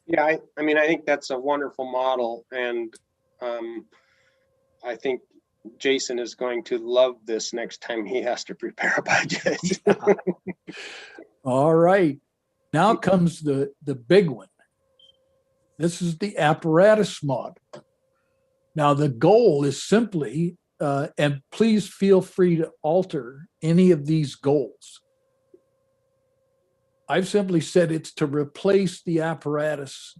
Yeah, I mean, I think that's a wonderful model, and I think Jason is going to love this next time he has to prepare a budget. Yeah. All right. Now comes the big one. This is the apparatus model. Now, the goal is simply, and please feel free to alter any of these goals. I've simply said it's to replace the apparatus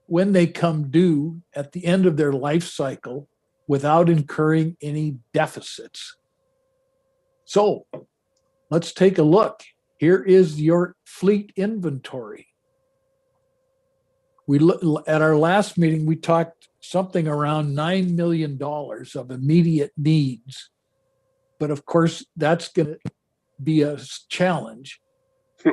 when they come due at the end of their life cycle without incurring any deficits. So let's take a look. Here is your fleet inventory. At our last meeting, we talked something around $9 million of immediate needs. But of course, that's going to be a challenge.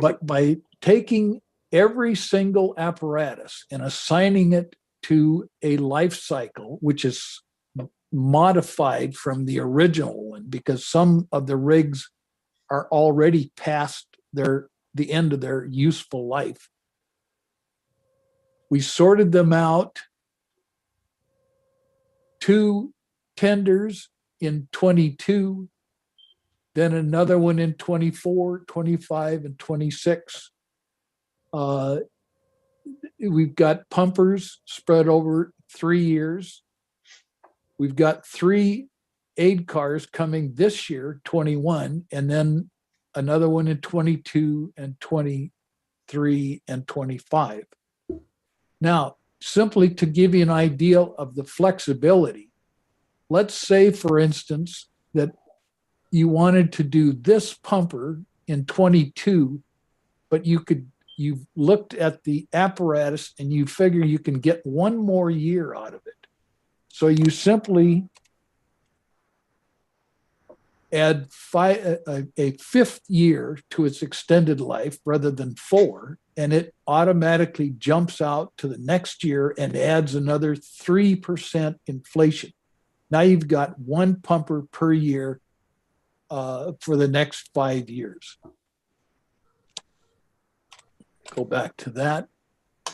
But by taking every single apparatus and assigning it to a life cycle, which is modified from the original one, because some of the rigs are already past the end of their useful life. We sorted them out. 2 tenders in 22, then another one in 24, 25, and 26. We've got pumpers spread over 3 years. We've got 3 aid cars coming this year, 21, and then another one in 22 and 23 and 25. Now, simply to give you an idea of the flexibility, let's say, for instance, that you wanted to do this pumper in 22, but you've looked at the apparatus and you figure you can get 1 more year out of it. So you simply add a 5th year to its extended life rather than 4, and it automatically jumps out to the next year and adds another 3% inflation. Now you've got 1 pumper per year for the next 5 years. Go back to that.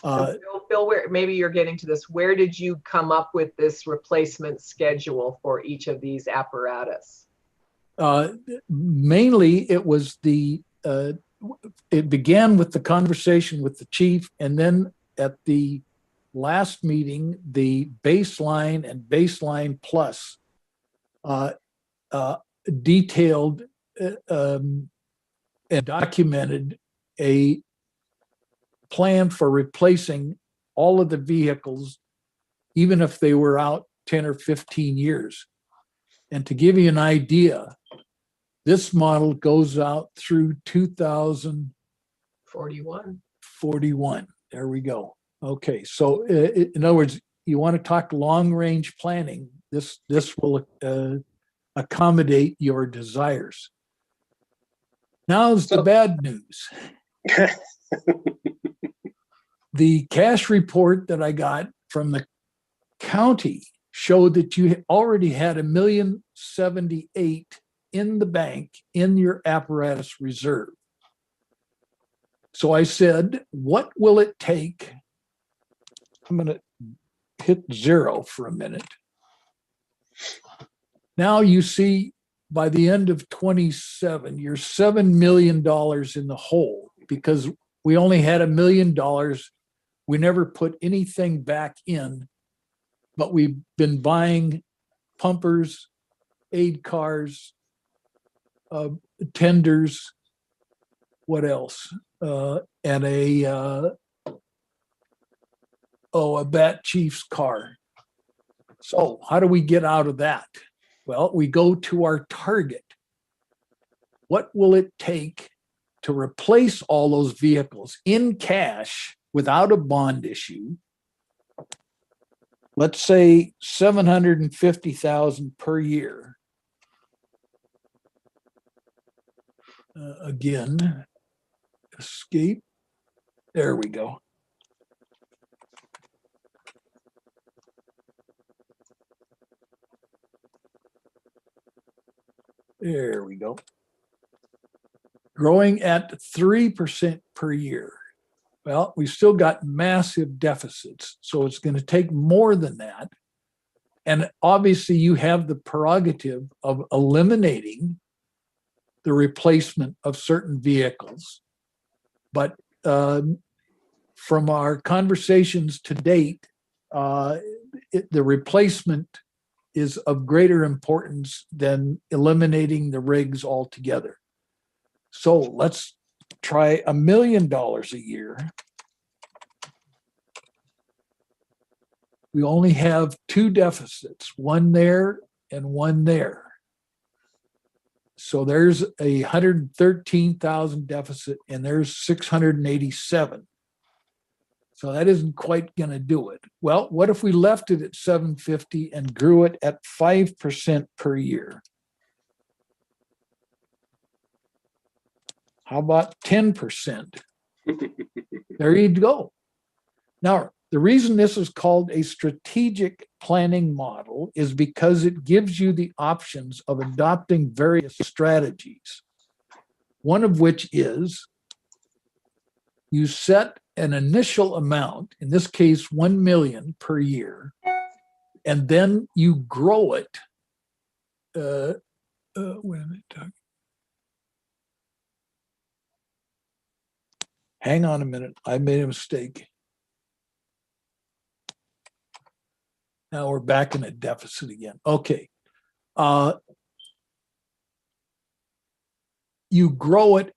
So Bill, maybe you're getting to this. Where did you come up with this replacement schedule for each of these apparatus? Mainly, it was it began with the conversation with the chief, and then at the last meeting, the baseline and baseline plus detailed and documented a plan for replacing all of the vehicles, even if they were out 10 or 15 years. And to give you an idea, this model goes out through 2041. There we go. Okay, so in other words, you want to talk long-range planning, this will accommodate your desires. Now's the bad news. The cash report that I got from the county showed that you already had $1,078,000 in the bank in your apparatus reserve. So I said, what will it take? I'm going to hit 0 for a minute. Now you see, by the end of 27, you're $7 million in the hole because we only had $1 million. We never put anything back in, but we've been buying pumpers, aid cars, tenders, what else? And a Bat Chief's car. So how do we get out of that? Well, we go to our target. What will it take to replace all those vehicles in cash without a bond issue, let's say 750,000 per year. Again, escape. There we go. There we go. Growing at 3% per year. Well, we've still got massive deficits, so it's going to take more than that. And obviously, you have the prerogative of eliminating the replacement of certain vehicles. But from our conversations to date, the replacement is of greater importance than eliminating the rigs altogether. So let's try $1 million a year. We only have two deficits, one there and one there. So there's a 113,000 deficit and there's 687. So that isn't quite going to do it. Well, what if we left it at 750 and grew it at 5% per year? How about 10%? There you go. Now, the reason this is called a strategic planning model is because it gives you the options of adopting various strategies. One of which is you set an initial amount, in this case, 1 million per year, and then you grow it. Wait a minute, Doug. Hang on a minute. I made a mistake. Now we're back in a deficit again. Okay. You grow it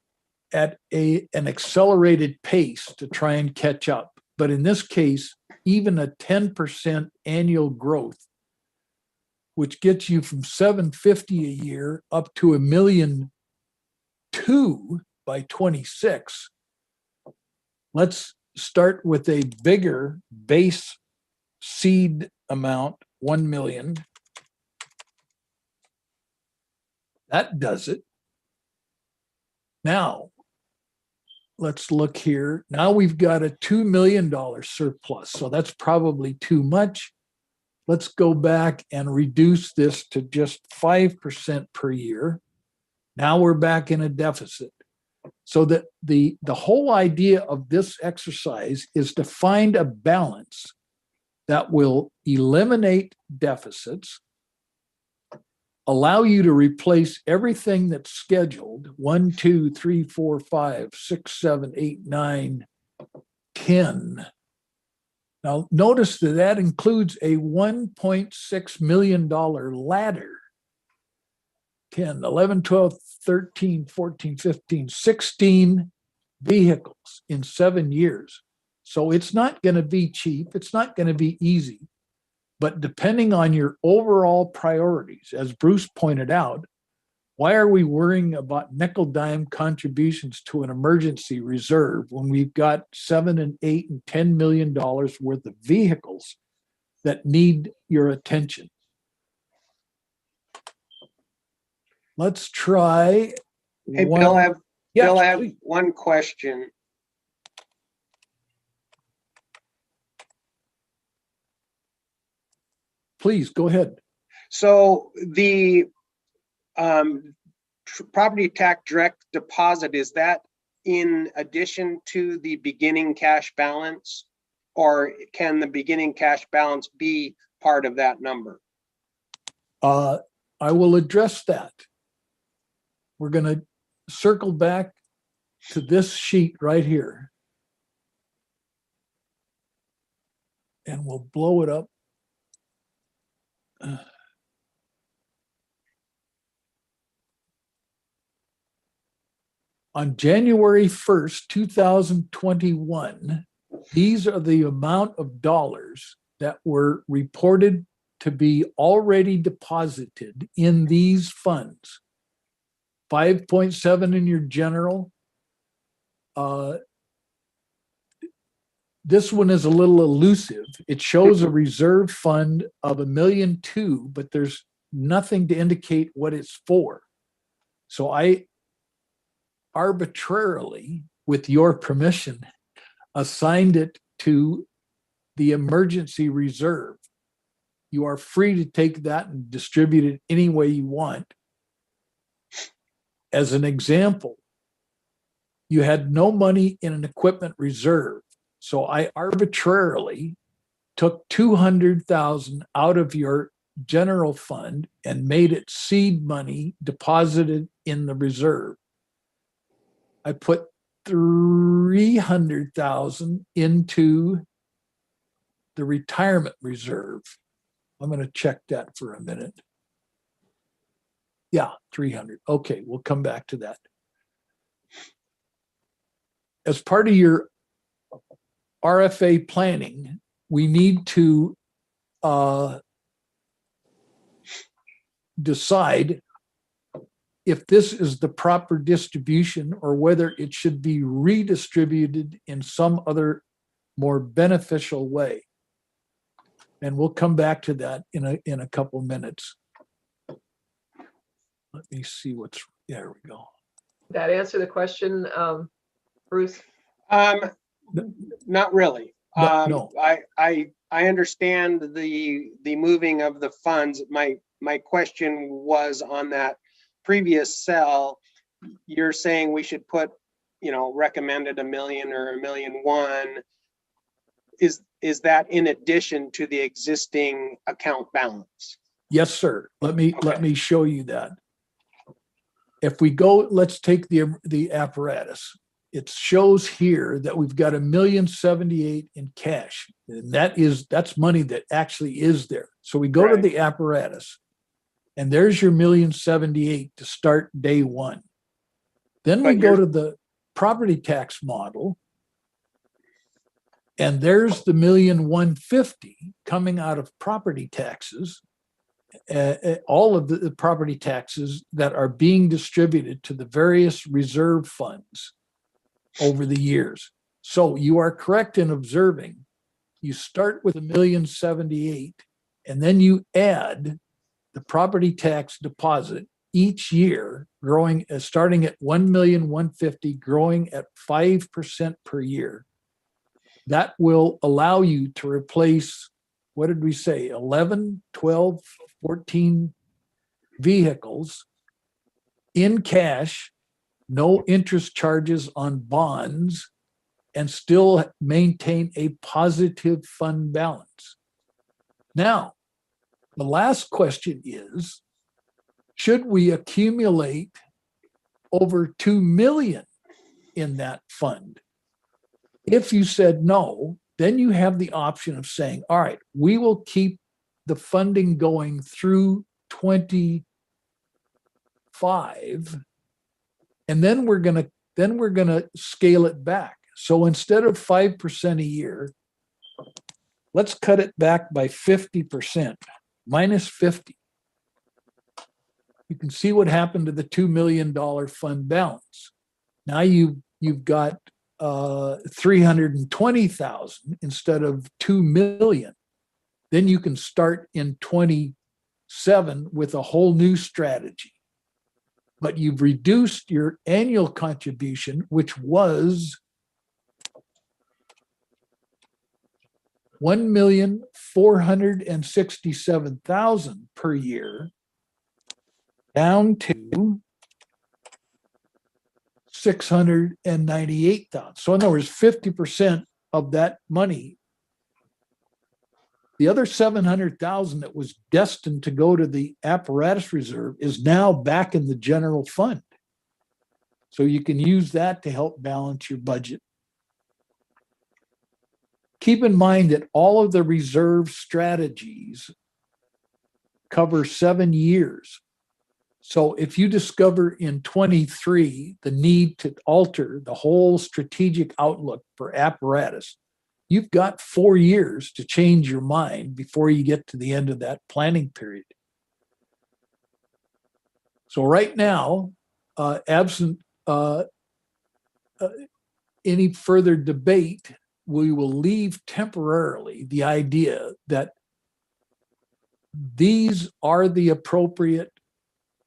at an accelerated pace to try and catch up. But in this case, even a 10% annual growth, which gets you from 750 a year up to $1.2 million by 26. Let's start with a bigger base seed amount, 1 million. That does it. Now, let's look here. Now we've got a $2 million surplus. So that's probably too much. Let's go back and reduce this to just 5% per year. Now we're back in a deficit. So that the whole idea of this exercise is to find a balance that will eliminate deficits, allow you to replace everything that's scheduled, 1, 2, 3, 4, 5, 6, 7, 8, 9, 10. Now, notice that that includes a $1.6 million ladder. 10, 11, 12, 13, 14, 15, 16 vehicles in 7 years. So it's not going to be cheap. It's not going to be easy. But depending on your overall priorities, as Bruce pointed out, why are we worrying about nickel dime contributions to an emergency reserve when we've got $7 and $8 and $10 million worth of vehicles that need your attention? Let's try. Hey, Bill, I have, Yes, Bill, I have please. one question. Please go ahead. So the property tax direct deposit, is that in addition to the beginning cash balance, or can the beginning cash balance be part of that number? I will address that. We're going to circle back to this sheet right here. And we'll blow it up. On January 1st, 2021, these are the amount of dollars that were reported to be already deposited in these funds. 5.7 in your general, this one is a little elusive. It shows a reserve fund of $1.2 million, but there's nothing to indicate what it's for. So I arbitrarily, with your permission, assigned it to the emergency reserve. You are free to take that and distribute it any way you want. As an example, you had no money in an equipment reserve. So I arbitrarily took 200,000 out of your general fund and made it seed money deposited in the reserve. I put 300,000 into the retirement reserve. I'm going to check that for a minute. Yeah, 300. Okay, we'll come back to that. As part of your RFA planning, we need to decide if this is the proper distribution or whether it should be redistributed in some other more beneficial way. And we'll come back to that in a couple minutes. Let me see what's, there we go. That answer the question, Bruce? Not really. No. I understand the moving of the funds. My question was on that previous cell. You're saying we should put, recommended $1 million or $1.1 million. Is that in addition to the existing account balance? Yes, sir. Let me show you that. If we go, let's take the apparatus. It shows here that we've got $1.078 million in cash. And that's money that actually is there. So we go to the apparatus and there's your $1.078 million to start day one. Then we go to the property tax model and there's the $1.15 million coming out of property taxes. All of the property taxes that are being distributed to the various reserve funds over the years. So you are correct in observing. You start with $1.078 million, and then you add the property tax deposit each year, growing, starting at $1.15 million, growing at 5% per year. That will allow you to replace, what did we say, 11, 12, 14 vehicles in cash, no interest charges on bonds, and still maintain a positive fund balance. Now, the last question is, should we accumulate over $2 million in that fund? If you said no, then you have the option of saying, all right, we will keep the funding going through 25, and then we're gonna scale it back. So instead of 5% a year, let's cut it back by 50%, minus 50. You can see what happened to the $2 million fund balance. Now you've got 320,000 instead of 2 million. Then you can start in 27 with a whole new strategy. But you've reduced your annual contribution, which was $1,467,000 per year, down to 698,000. So in other words, 50% of that money, the other 700,000 that was destined to go to the apparatus reserve is now back in the general fund. So you can use that to help balance your budget. Keep in mind that all of the reserve strategies cover 7 years. So if you discover in 23 the need to alter the whole strategic outlook for apparatus, you've got 4 years to change your mind before you get to the end of that planning period. So right now, absent any further debate, we will leave temporarily the idea that these are the appropriate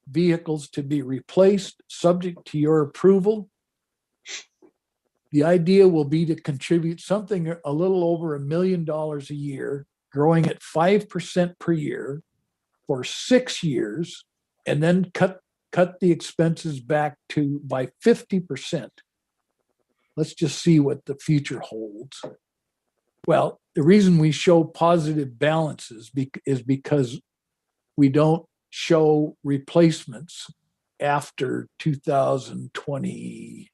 vehicles to be replaced, subject to your approval. The idea will be to contribute something a little over $1 million a year, growing at 5% per year for 6 years, and then cut the expenses back to by 50%. Let's just see what the future holds. Well, the reason we show positive balances is because we don't show replacements after 2020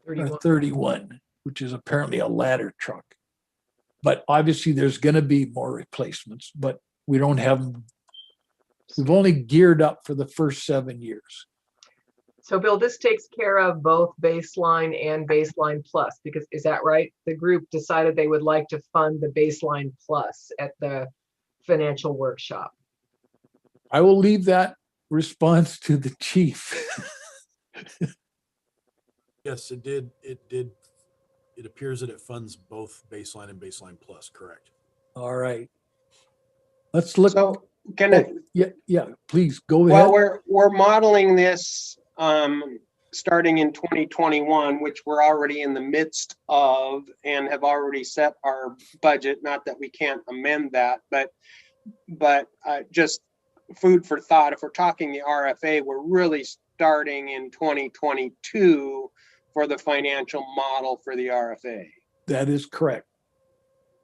or 31, which is apparently a ladder truck. But obviously there's going to be more replacements, but we don't have them. We've only geared up for the first 7 years. So Bill, this takes care of both baseline and baseline plus, because is that right? The group decided they would like to fund the baseline plus at the financial workshop. I will leave that response to the chief. Yes, it did. It appears that it funds both baseline and baseline plus, correct? All right. Let's look. So can I, Yeah, please go ahead. well, we're modeling this starting in 2021, which we're already in the midst of and have already set our budget. Not that we can't amend that, but just food for thought. If we're talking the RFA, we're really starting in 2022 for the financial model for the RFA. That is correct.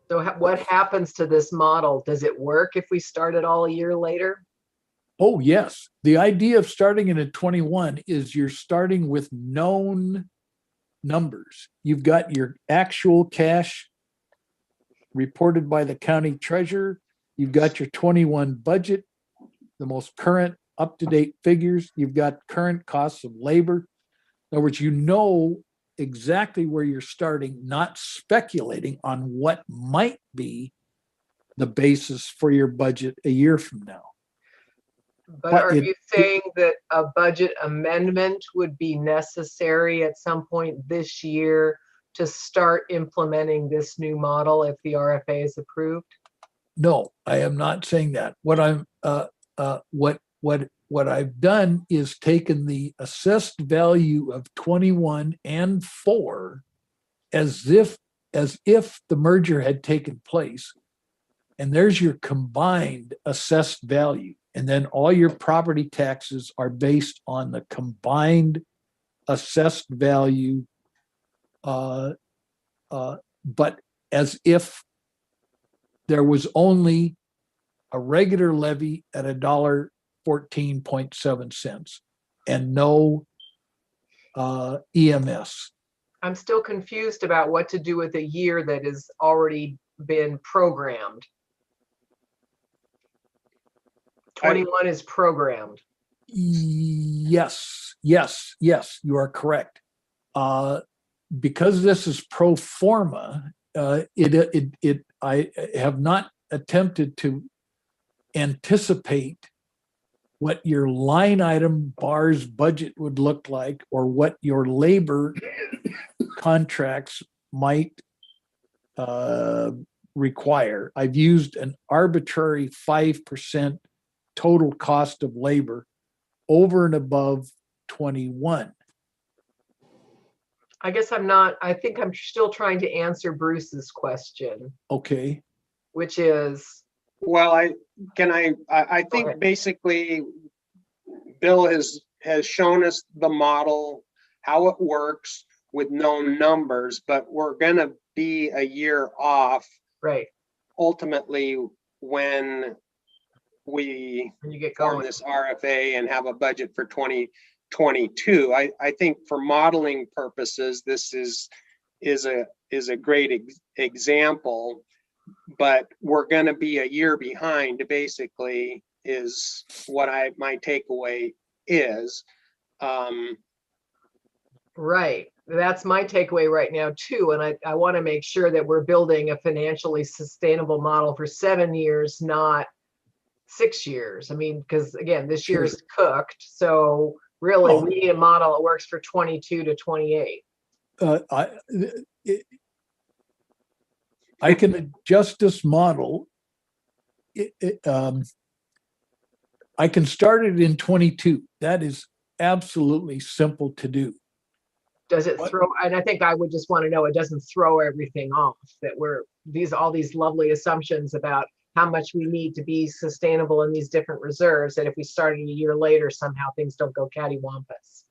So what happens to this model? Does it work if we start it all a year later? Oh, yes. The idea of starting it at 21 is you're starting with known numbers. You've got your actual cash reported by the county treasurer. You've got your 21 budget, the most current up-to-date figures. You've got current costs of labor. In other words, you know exactly where you're starting, not speculating on what might be the basis for your budget a year from now. But are you saying that a budget amendment would be necessary at some point this year to start implementing this new model if the RFA is approved? No, I am not saying that. What I've done is taken the assessed value of 21 and 4 as if the merger had taken place, and there's your combined assessed value. And then all your property taxes are based on the combined assessed value, but as if there was only a regular levy at $1.14.7 and no EMS. I'm still confused about what to do with a year that has already been programmed. 21 is programmed. Yes, you are correct. Because this is pro forma, I have not attempted to anticipate what your line item bars budget would look like or what your labor contracts might require. I've used an arbitrary 5% total cost of labor over and above 21. I guess I think I'm still trying to answer Bruce's question. Okay. Which is? Well, I think Okay. basically Bill has shown us the model, how it works with known numbers, but we're gonna be a year off. Right. Ultimately, when you get form going. this RFA and have a budget for 2022. I think for modeling purposes, this is a great example, but we're going to be a year behind, basically, is what my takeaway is. Right. That's my takeaway right now too. And I want to make sure that we're building a financially sustainable model for 7 years, not 6 years. I mean, because again, this year's cooked. So really we need a model that works for 22 to 28. it- I can adjust this model. I can start it in 22. That is absolutely simple to do. Does it What? throw, and I think I would just want to know, it doesn't throw everything off, that we're, all these lovely assumptions about how much we need to be sustainable in these different reserves, that if we started a year later, somehow things don't go cattywampus.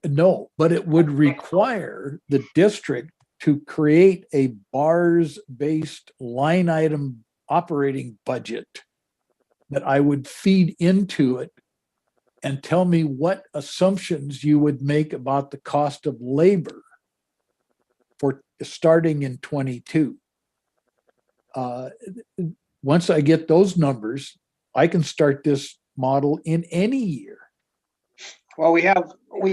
No, but it would require the district to create a bars-based line item operating budget that I would feed into it and tell me what assumptions you would make about the cost of labor for starting in 22. Once I get those numbers, I can start this model in any year. Well, we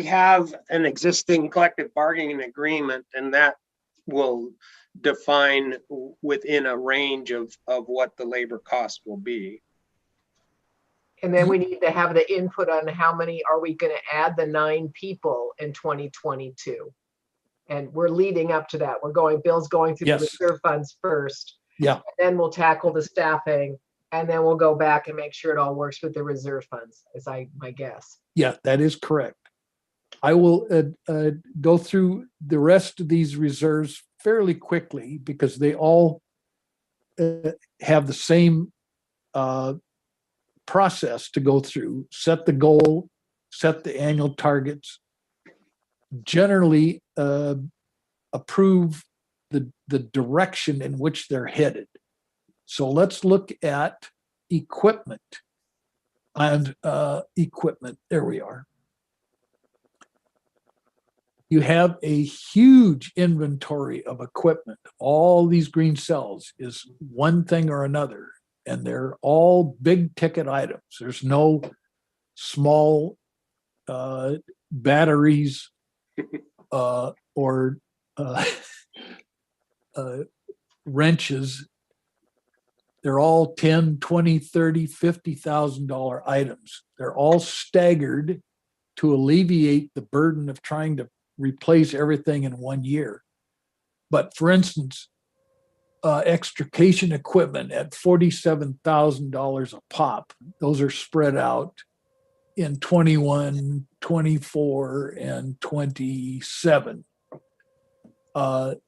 have an existing collective bargaining agreement, and that will define within a range of what the labor cost will be. And then we need to have the input on how many are we going to add the 9 people in 2022. And we're leading up to that. Bill's going through the Yes. reserve funds first. Yeah. And then we'll tackle the staffing, and then we'll go back and make sure it all works with the reserve funds, is my guess. Yeah, that is correct. I will go through the rest of these reserves fairly quickly because they all have the same process to go through. Set the goal, set the annual targets, generally approve the direction in which they're headed. So let's look at equipment. And equipment, there we are. You have a huge inventory of equipment. All these green cells is one thing or another, and they're all big ticket items. There's no small batteries or wrenches. They're all 10, 20, 30, $50,000 items. They're all staggered to alleviate the burden of trying to replace everything in one year. But for instance, extrication equipment at $47,000 a pop, those are spread out in 21, 24, and 27. The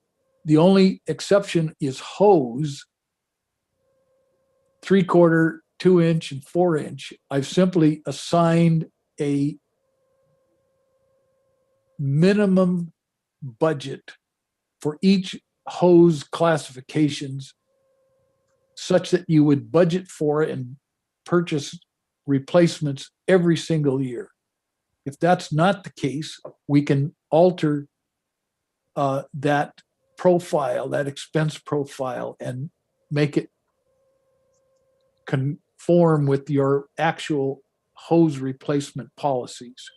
only exception is hose, 3/4, 2-inch, and 4-inch. I've simply assigned a minimum budget for each hose classifications such that you would budget for and purchase replacements every single year. If that's not the case, we can alter that profile, that expense profile, and make it conform with your actual hose replacement policies.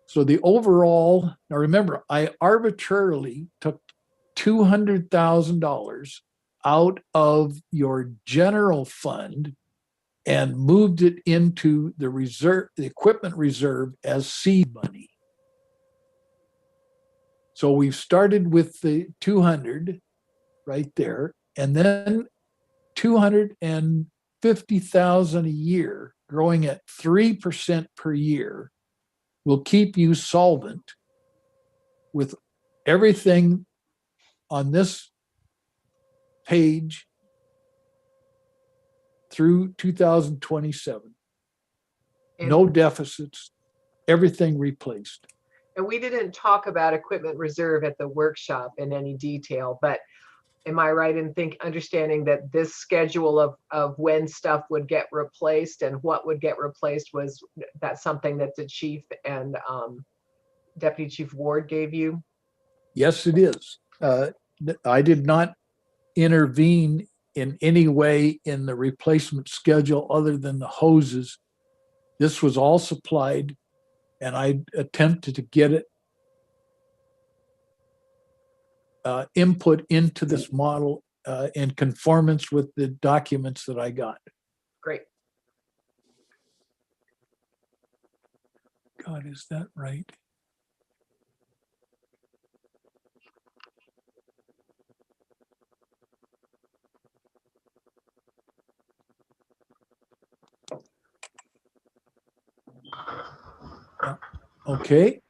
So the overall, now remember, I arbitrarily took $200,000 out of your general fund and moved it into the reserve, the equipment reserve, as seed money. So we've started with the 200 right there, and then 250,000 a year, growing at 3% per year, will keep you solvent with everything on this page through 2027. No deficits, everything replaced. And we didn't talk about equipment reserve at the workshop in any detail, but am I right in understanding that this schedule of when stuff would get replaced and what would get replaced that's something that the chief and Deputy Chief Ward gave you? Yes, it is. I did not intervene in any way in the replacement schedule other than the hoses. This was all supplied, and I attempted to get it input into this model in conformance with the documents that I got. Great. God, is that right? Okay.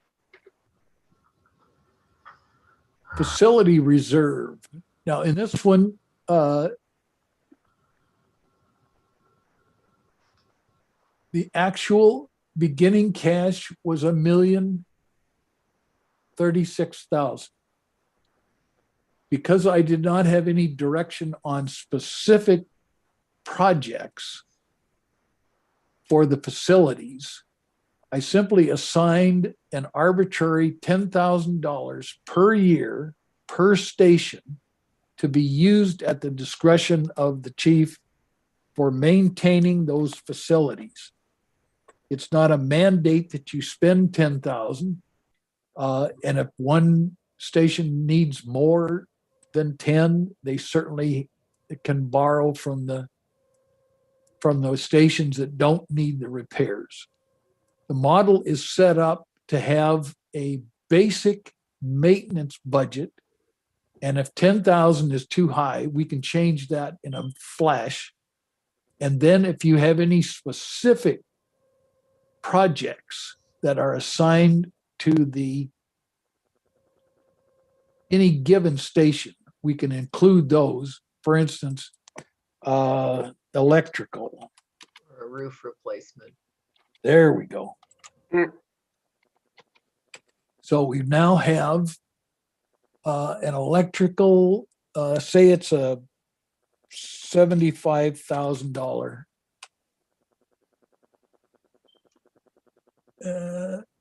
Facility reserve. Now, in this one, the actual beginning cash was $1,036,000. Because I did not have any direction on specific projects for the facilities, I simply assigned an arbitrary $10,000 per year per station to be used at the discretion of the chief for maintaining those facilities. It's not a mandate that you spend 10,000. And if one station needs more than 10, they certainly can borrow from those stations that don't need the repairs. The model is set up to have a basic maintenance budget. And if 10,000 is too high, we can change that in a flash. And then if you have any specific projects that are assigned to any given station, we can include those. For instance, electrical. Or a roof replacement. There we go. Mm. So we now have an electrical, say it's a $75,000.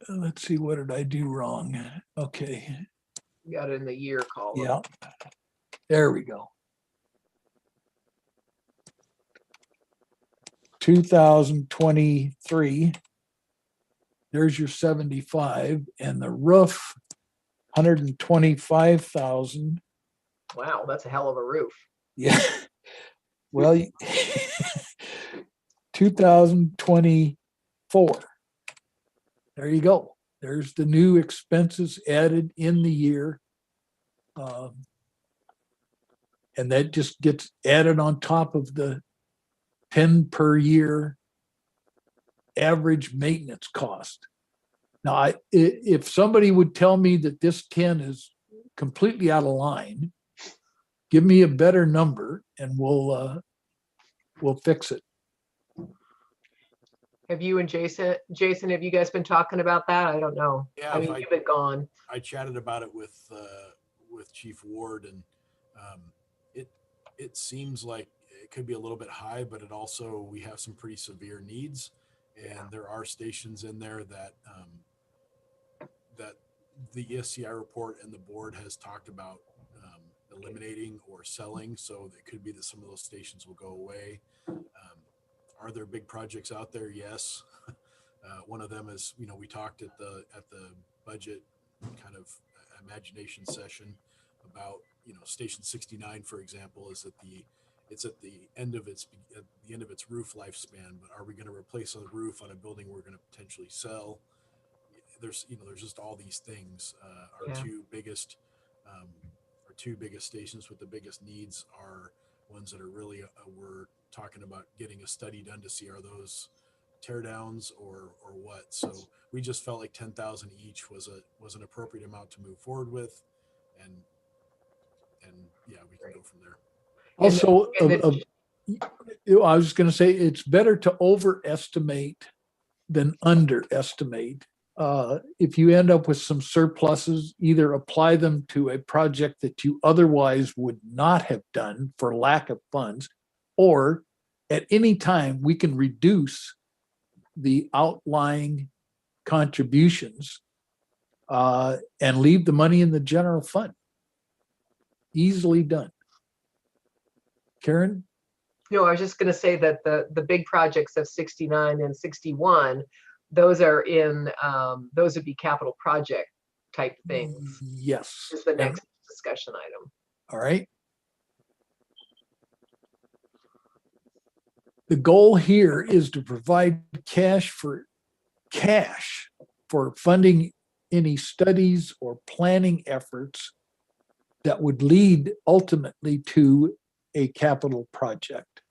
Let's see, what did I do wrong? Okay. You got it in the year column. Yeah. There we go. 2023. There's your 75, and the roof, 125,000. Wow, that's a hell of a roof. Yeah. Well, 2024. There you go. There's the new expenses added in the year. And that just gets added on top of the 10 per year average maintenance cost. Now, if somebody would tell me that this 10 is completely out of line, give me a better number and we'll fix it. Have you and Jason, have you guys been talking about that? I don't know. Yeah, I mean, you've been gone. I chatted about it with Chief Ward, and it seems like it could be a little bit high, but it also, we have some pretty severe needs, and there are stations in there that that the ESCI report and the board has talked about eliminating or selling. So it could be that some of those stations will go away. Are there big projects out there? Yes. One of them is, we talked at the budget kind of imagination session about, Station 69, for example, it's at the end of its roof lifespan. But are we going to replace a roof on a building we're going to potentially sell? There's just all these things. Our two biggest stations with the biggest needs are ones that are really we're talking about getting a study done to see, are those tear downs or what. So we just felt like 10,000 each was an appropriate amount to move forward with, and yeah, we can go from there. Also, I was just going to say, it's better to overestimate than underestimate. If you end up with some surpluses, either apply them to a project that you otherwise would not have done for lack of funds, or at any time we can reduce the outlying contributions and leave the money in the general fund. Easily done. Karen? No, I was just going to say that the big projects of 69 and 61, those are in, those would be capital project type things. Yes. Is the next discussion item. All right. The goal here is to provide cash for funding any studies or planning efforts that would lead ultimately to a capital project.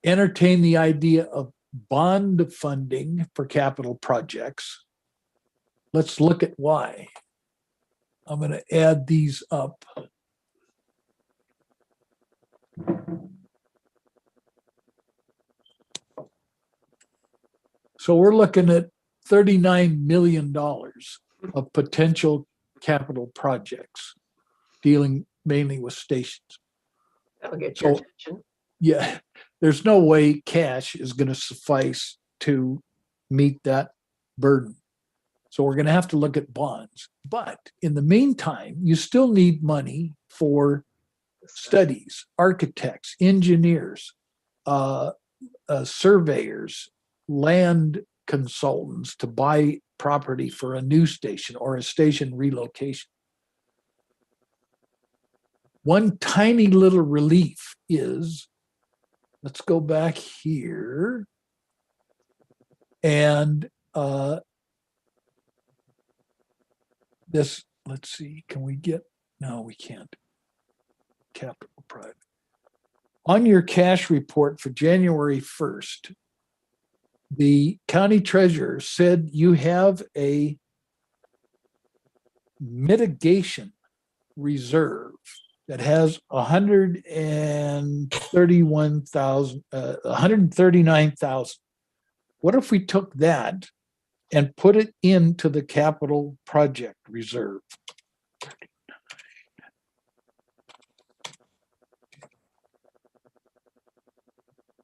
Entertain the idea of bond funding for capital projects. Let's look at why. I'm going to add these up. So we're looking at $39 million of potential capital projects dealing mainly with stations. That'll get your So- attention. Yeah, there's no way cash is going to suffice to meet that burden. So we're going to have to look at bonds. But in the meantime, you still need money for studies, architects, engineers, surveyors, land consultants to buy property for a new station or a station relocation. One tiny little relief is, let's go back here. And this, let's see, can we get, no, we can't. Capital project. On your cash report for January 1st, the county treasurer said you have a mitigation reserve that has 139,000. What if we took that and put it into the capital project reserve?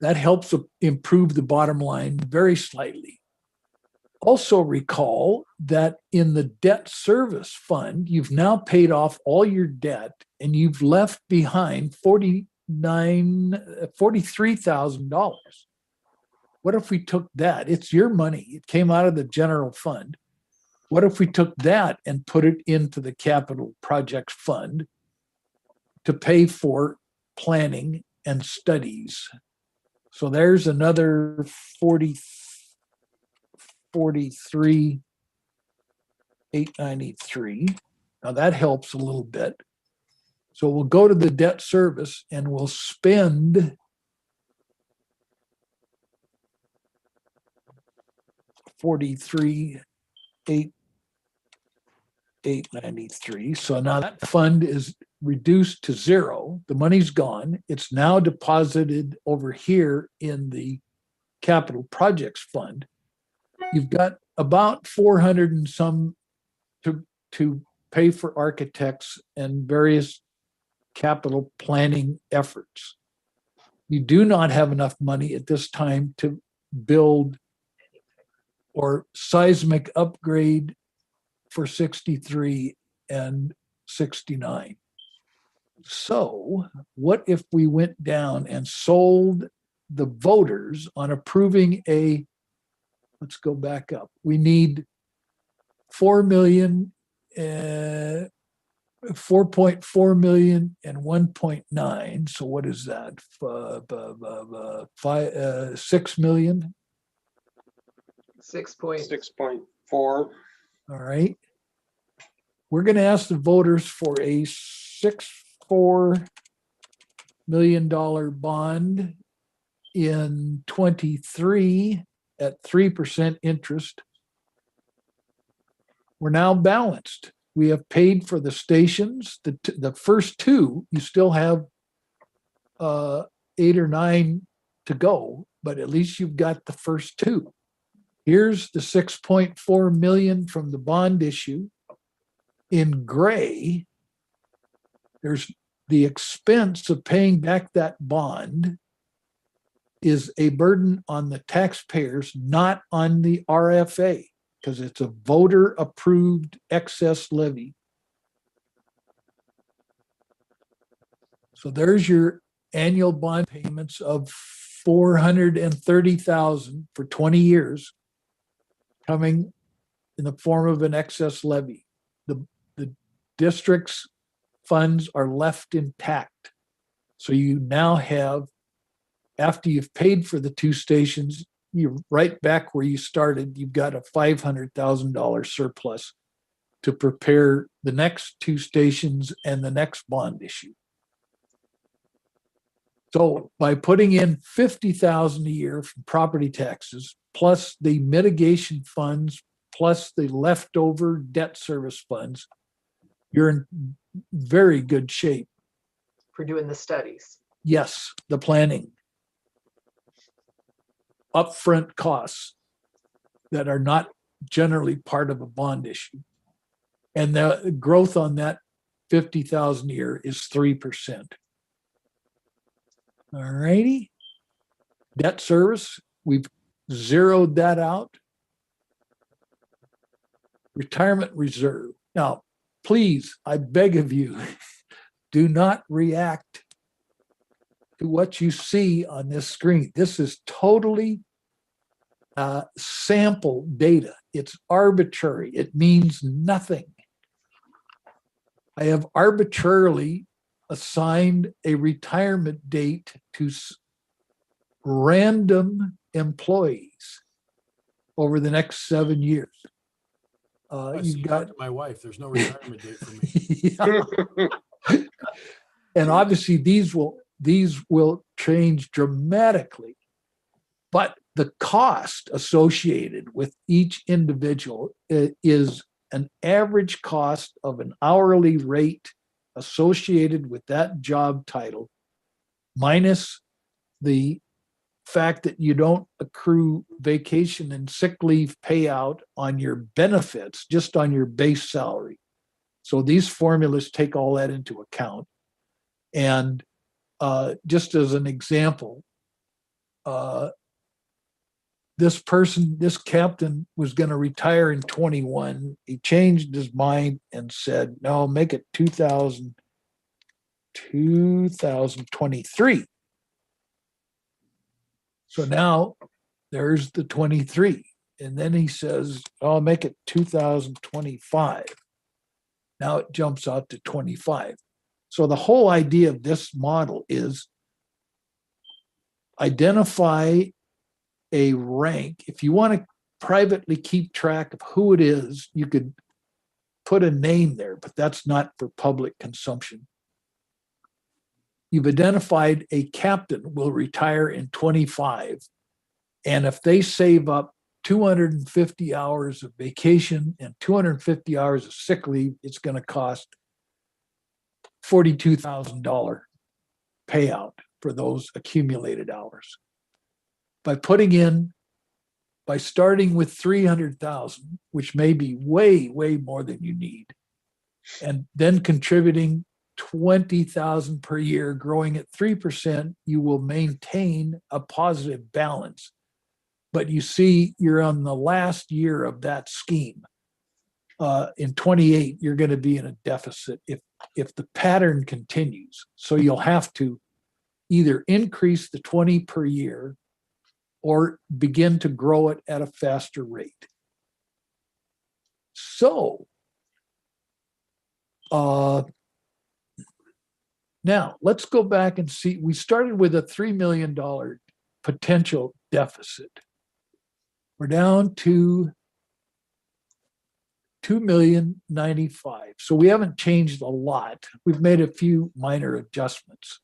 That helps improve the bottom line very slightly. Also recall that in the debt service fund, you've now paid off all your debt and you've left behind $43,000. What if we took that? It's your money. It came out of the general fund. What if we took that and put it into the capital projects fund to pay for planning and studies? So there's another 43,893. Now that helps a little bit. So we'll go to the debt service and we'll spend $43,893. So now that fund is reduced to zero. The money's gone. It's now deposited over here in the capital projects fund. You've got about 400 and some to pay for architects and various capital planning efforts. You do not have enough money at this time to build or seismic upgrade for 63 and 69. So what if we went down and sold the voters on approving a, let's go back up. We need 4 million, 4.4 million and 1.9. So what is that? 6 million. 6.4. All right. We're going to ask the voters for a $64 million bond in 23 at 3% interest. We're now balanced. We have paid for the stations. The first two, you still have 8 or 9 to go, but at least you've got the first two. Here's the 6.4 million from the bond issue. In gray, there's the expense of paying back that bond is a burden on the taxpayers, not on the RFA, because it's a voter-approved excess levy. So there's your annual bond payments of $430,000 for 20 years coming in the form of an excess levy. The district's funds are left intact. So you now have, after you've paid for the two stations, you're right back where you started. You've got a $500,000 surplus to prepare the next two stations and the next bond issue. So by putting in 50,000 a year from property taxes, plus the mitigation funds, plus the leftover debt service funds, you're in very good shape. For doing the studies. Yes, the planning. Upfront costs that are not generally part of a bond issue. And the growth on that 50,000 a year is 3%. All righty. Debt service, we've zeroed that out. Retirement reserve. Now, please, I beg of you, do not react to what you see on this screen. This is totally sample data. It's arbitrary. It means nothing. I have arbitrarily assigned a retirement date to random employees over the next 7 years. You've got my wife. There's no retirement date for me. yeah. And obviously these will change dramatically, but the cost associated with each individual is an average cost of an hourly rate associated with that job title, minus the fact that you don't accrue vacation and sick leave payout on your benefits, just on your base salary. So these formulas take all that into account. And just as an example, this captain was going to retire in 21. He changed his mind and said, no, make it 2023. So now there's the 23. And then he says, I'll make it 2025. Now it jumps out to 25. So the whole idea of this model is identify a rank. If you want to privately keep track of who it is, you could put a name there, but that's not for public consumption. You've identified a captain will retire in 25. And if they save up 250 hours of vacation and 250 hours of sick leave, it's going to cost $42,000 payout for those accumulated hours. By starting with 300,000, which may be way, way more than you need, and then contributing 20,000 per year, growing at 3%, you will maintain a positive balance. But you see, you're on the last year of that scheme. In 28, you're going to be in a deficit if the pattern continues. So you'll have to either increase the 20 per year or begin to grow it at a faster rate. So now let's go back and see. We started with a $3 million potential deficit. We're down to $2,095,000. So we haven't changed a lot. We've made a few minor adjustments.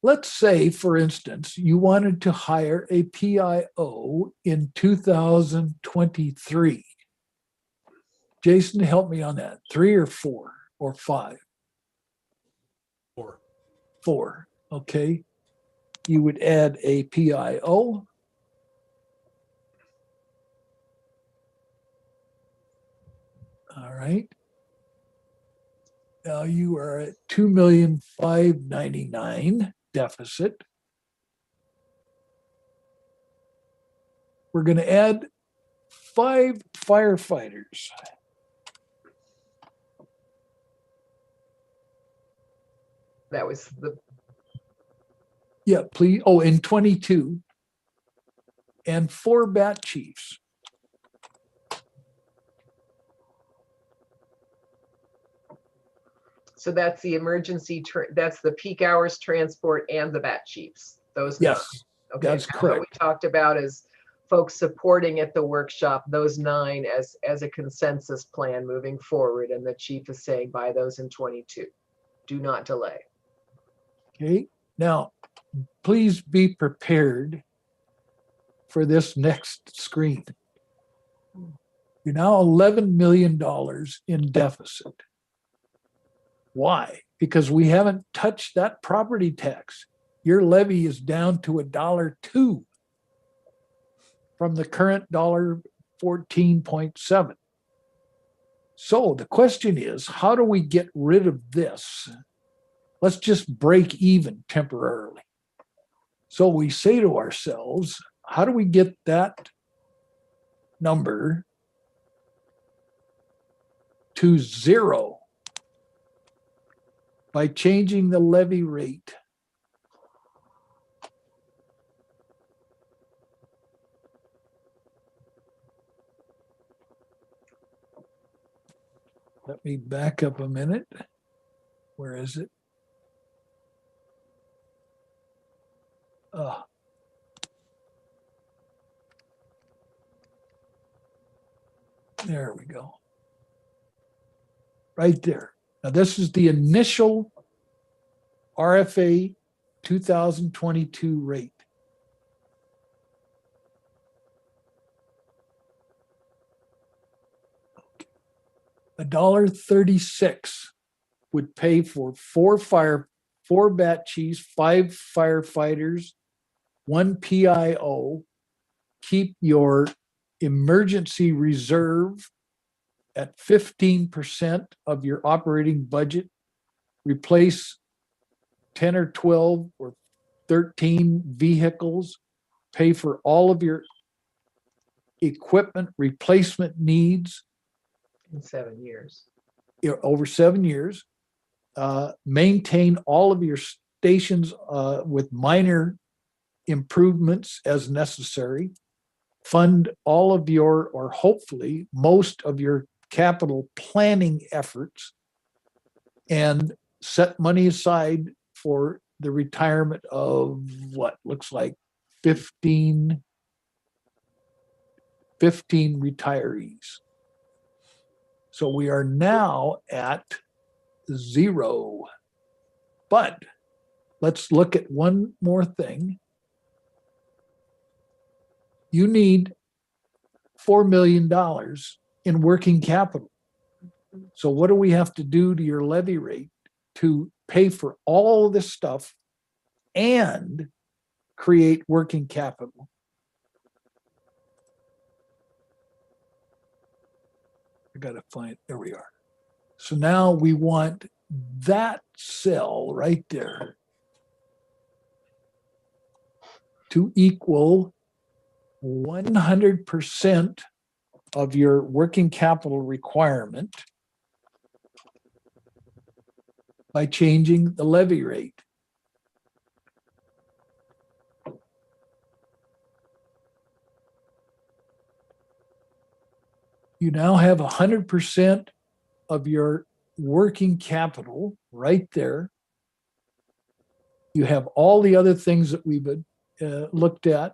Let's say, for instance, you wanted to hire a PIO in 2023. Jason, help me on that. 3 or 4 or 5? 4. 4. Okay. You would add a PIO. All right. Now you are at $2,599,000 deficit. We're going to add 5 firefighters. That was the Yeah, please. Oh, in 22. And 4 bat chiefs. so that's the emergency. That's the peak hours transport and the bat chiefs. Those. Yes, Okay. that's What correct. we talked about is folks supporting at the workshop those 9 as a consensus plan moving forward. And the chief is saying buy those in 22. Do not delay. Okay, now, please be prepared for this next screen. You're now $11 million in deficit. Why? Because we haven't touched that property tax. Your levy is down to $1.02 from the current $14.7. So the question is, how do we get rid of this? Let's just break even temporarily. So we say to ourselves, how do we get that number to 0 by changing the levy rate? Let me back up a minute. Where is it? There we go. Right there. Now, this is the initial RFA 2022 rate. $1.36 would pay for 4 bat chiefs, 5 firefighters, 1 PIO, keep your emergency reserve at 15% of your operating budget, replace 10 or 12 or 13 vehicles, pay for all of your equipment replacement needs In 7 years. over 7 years, maintain all of your stations with minor improvements as necessary, fund all of your, or hopefully most of your capital planning efforts, and set money aside for the retirement of what looks like 15 retirees. So we are now at 0. But let's look at one more thing. You need $4 million in working capital. So what do we have to do to your levy rate to pay for all this stuff and create working capital? I got to find, there we are. So now we want that cell right there to equal 100% of your working capital requirement by changing the levy rate. You now have 100% of your working capital right there. You have all the other things that we've looked at,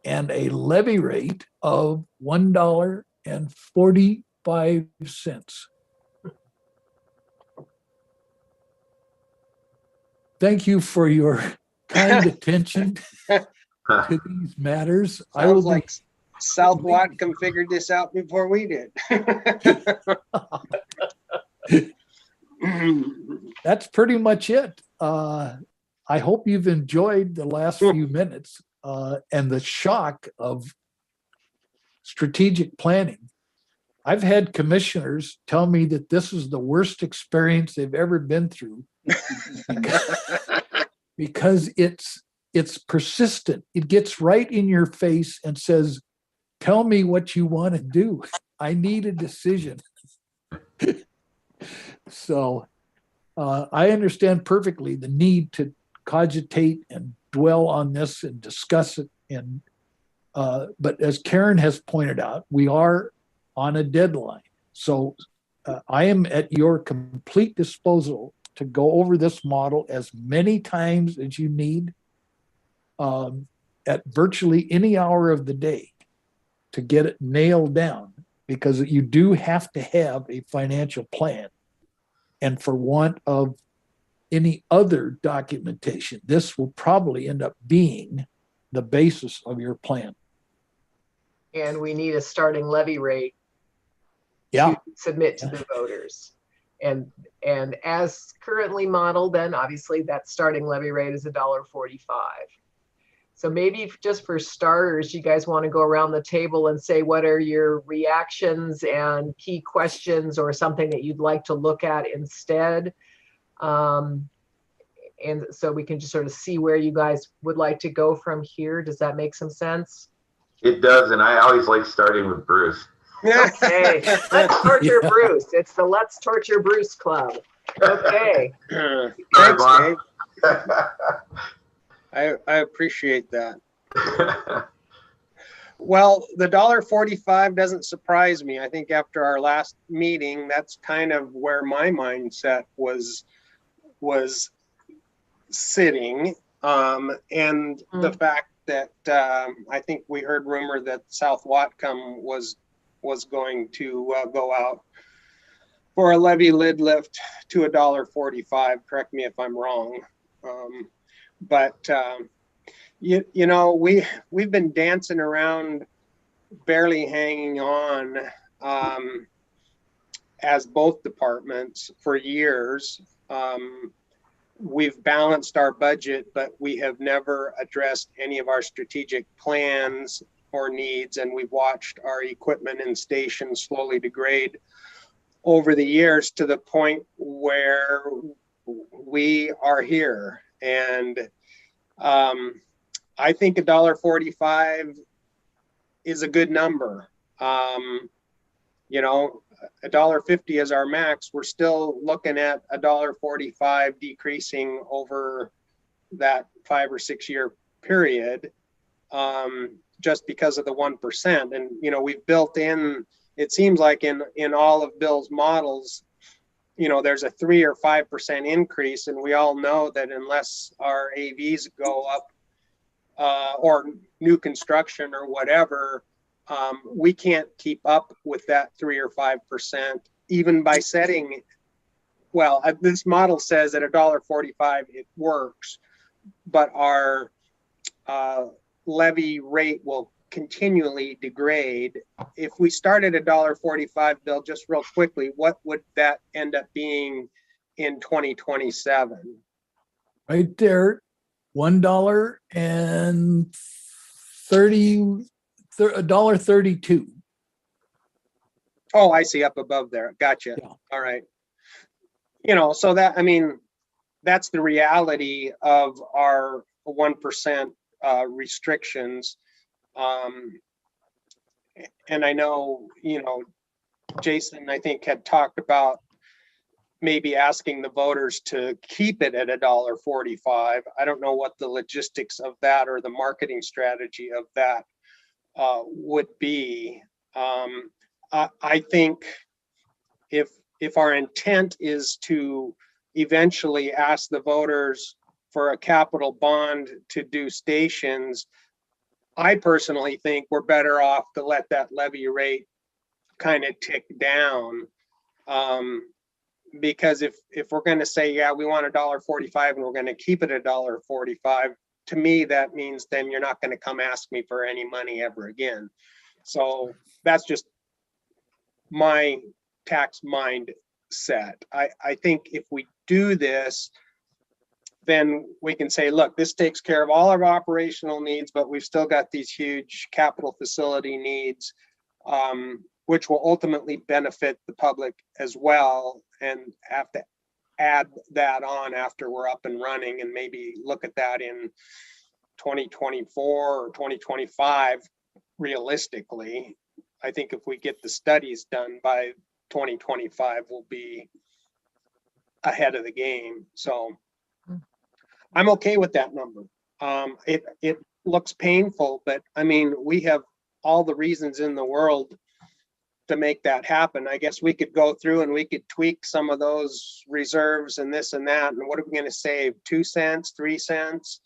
and a levy rate of $1.45. Thank you for your kind attention to these matters. Sounds like South Watcom figured this out before we did. That's pretty much it. I hope you've enjoyed the last few minutes and the shock of strategic planning. I've had commissioners tell me that this is the worst experience they've ever been through because it's persistent. It gets right in your face and says, tell me what you want to do. I need a decision. So I understand perfectly the need to cogitate and dwell on this and discuss it. And but as Karen has pointed out, we are on a deadline. So I am at your complete disposal to go over this model as many times as you need. at virtually any hour of the day to get it nailed down, because you do have to have a financial plan. And for want of any other documentation, this will probably end up being the basis of your plan. And we need a starting levy rate Yeah. to submit to the voters. And as currently modeled, then obviously that starting levy rate is $1.45. So maybe just for starters, you guys want to go around the table and say what are your reactions and key questions or something that you'd like to look at instead. And so we can just sort of see where you guys would like to go from here. Does that make some sense? It does, and I always like starting with Bruce. Okay, let's torture Bruce. It's the Let's Torture Bruce Club. Okay. Thanks, Dave. I appreciate that. Well, the $1.45 doesn't surprise me. I think after our last meeting, that's kind of where my mindset was sitting. And the fact that I think we heard rumor that South Whatcom was going to go out for a levy lid lift to $1.45. Correct me if I'm wrong. But you know, we've been dancing around, barely hanging on as both departments for years. We've balanced our budget, but we have never addressed any of our strategic plans or needs, and we've watched our equipment and stations slowly degrade over the years to the point where we are here. And I think $1.45 is a good number. You know, $1.50 is our max. We're still looking at $1.45 decreasing over that 5 or 6 year period, just because of the 1%. And you know, we've built in. It seems like in all of Bill's models, you know, there's a 3 or 5% increase, and we all know that unless our AVs go up or new construction or whatever, we can't keep up with that 3 or 5%, even by setting. Well, this model says at $1.45 it works, but our levy rate will continually degrade. If we started at $1.45, Bill, just real quickly, what would that end up being in 2027? Right there, $1.32. Oh, I see, up above there. Gotcha. Yeah. All right. You know, so that, I mean, that's the reality of our 1% restrictions. And I know, you know, Jason, I think, had talked about maybe asking the voters to keep it at $1.45. I don't know what the logistics of that or the marketing strategy of that would be. I think if our intent is to eventually ask the voters for a capital bond to do stations, I personally think we're better off to let that levy rate kind of tick down. Because if we're going to say, yeah, we want $1.45 and we're going to keep it $1.45, to me, that means then you're not going to come ask me for any money ever again. So that's just my tax mindset. I think if we do this, then we can say, look, this takes care of all our operational needs, but we've still got these huge capital facility needs, which will ultimately benefit the public as well, and have to add that on after we're up and running, and maybe look at that in 2024 or 2025. Realistically, I think if we get the studies done by 2025, we'll be ahead of the game. So I'm okay with that number. It looks painful, but I mean, we have all the reasons in the world to make that happen. I guess we could go through and we could tweak some of those reserves and this and that. And what are we going to save? 2 cents, 3 cents?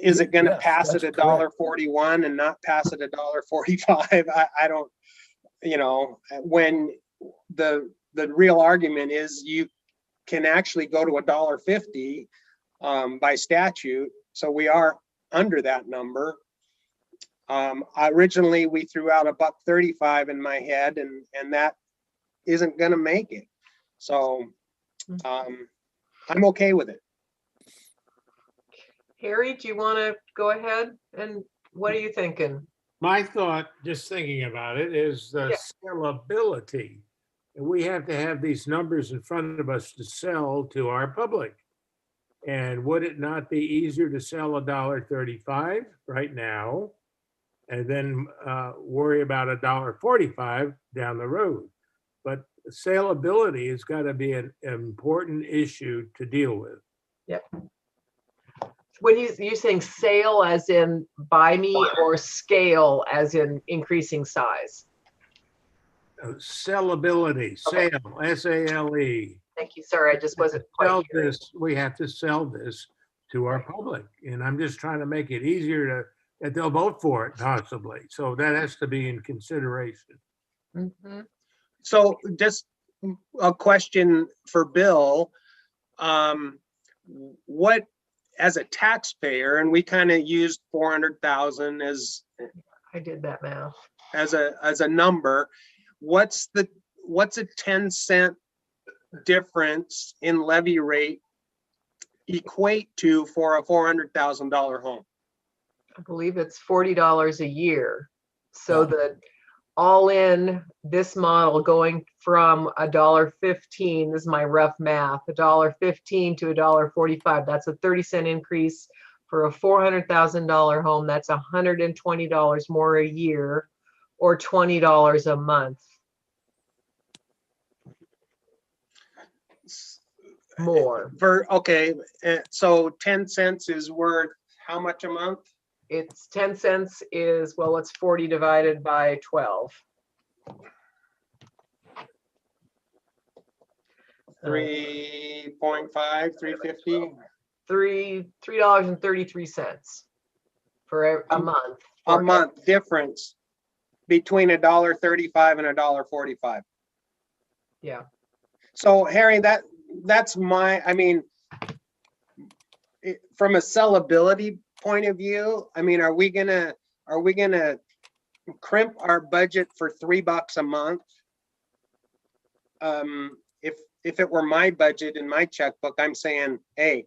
is it going to Yes, pass that's at correct. $1.41 and not pass at $1.45? I don't, you know, when the real argument is you can actually go to $1.50 by statute. So we are under that number. Originally we threw out $1.35 in my head, and that isn't going to make it. So I'm okay with it. Harry, do you want to go ahead? And what are you thinking? My thought, just thinking about it, is the Yeah. sellability. And we have to have these numbers in front of us to sell to our public. And would it not be easier to sell $1.35 right now and then worry about $1.45 down the road? But saleability has got to be an important issue to deal with. Yep. When you're saying sale as in buy me, or scale as in increasing size? Sellability, Okay. sale, S-A-L-E. Thank you. Sorry, I just wasn't quite Sell hearing. this, we have to sell this to our public. And I'm just trying to make it easier that they'll vote for it possibly. So that has to be in consideration. Mhm. So just a question for Bill. What, as a taxpayer, and we kind of used 400,000 as I did that math. as a number, what's a 10-cent difference in levy rate equate to for a $400,000 home? I believe it's $40 a year. So the all in this model going from $1.15, this is my rough math, $1.15 to $1.45, that's a 30-cent increase for a $400,000 home. That's $120 more a year, or $20 a month more. Okay, so 10 cents is worth how much a month? It's 10 cents is, well, it's 40 divided by 12. 3.5, 350? $3.33 for a month. A month difference between $1.35 and $1.45. Yeah. So Harry, that's I mean, from a sellability point of view, I mean, are we gonna crimp our budget for $3 a month? If it were my budget in my checkbook, I'm saying, hey,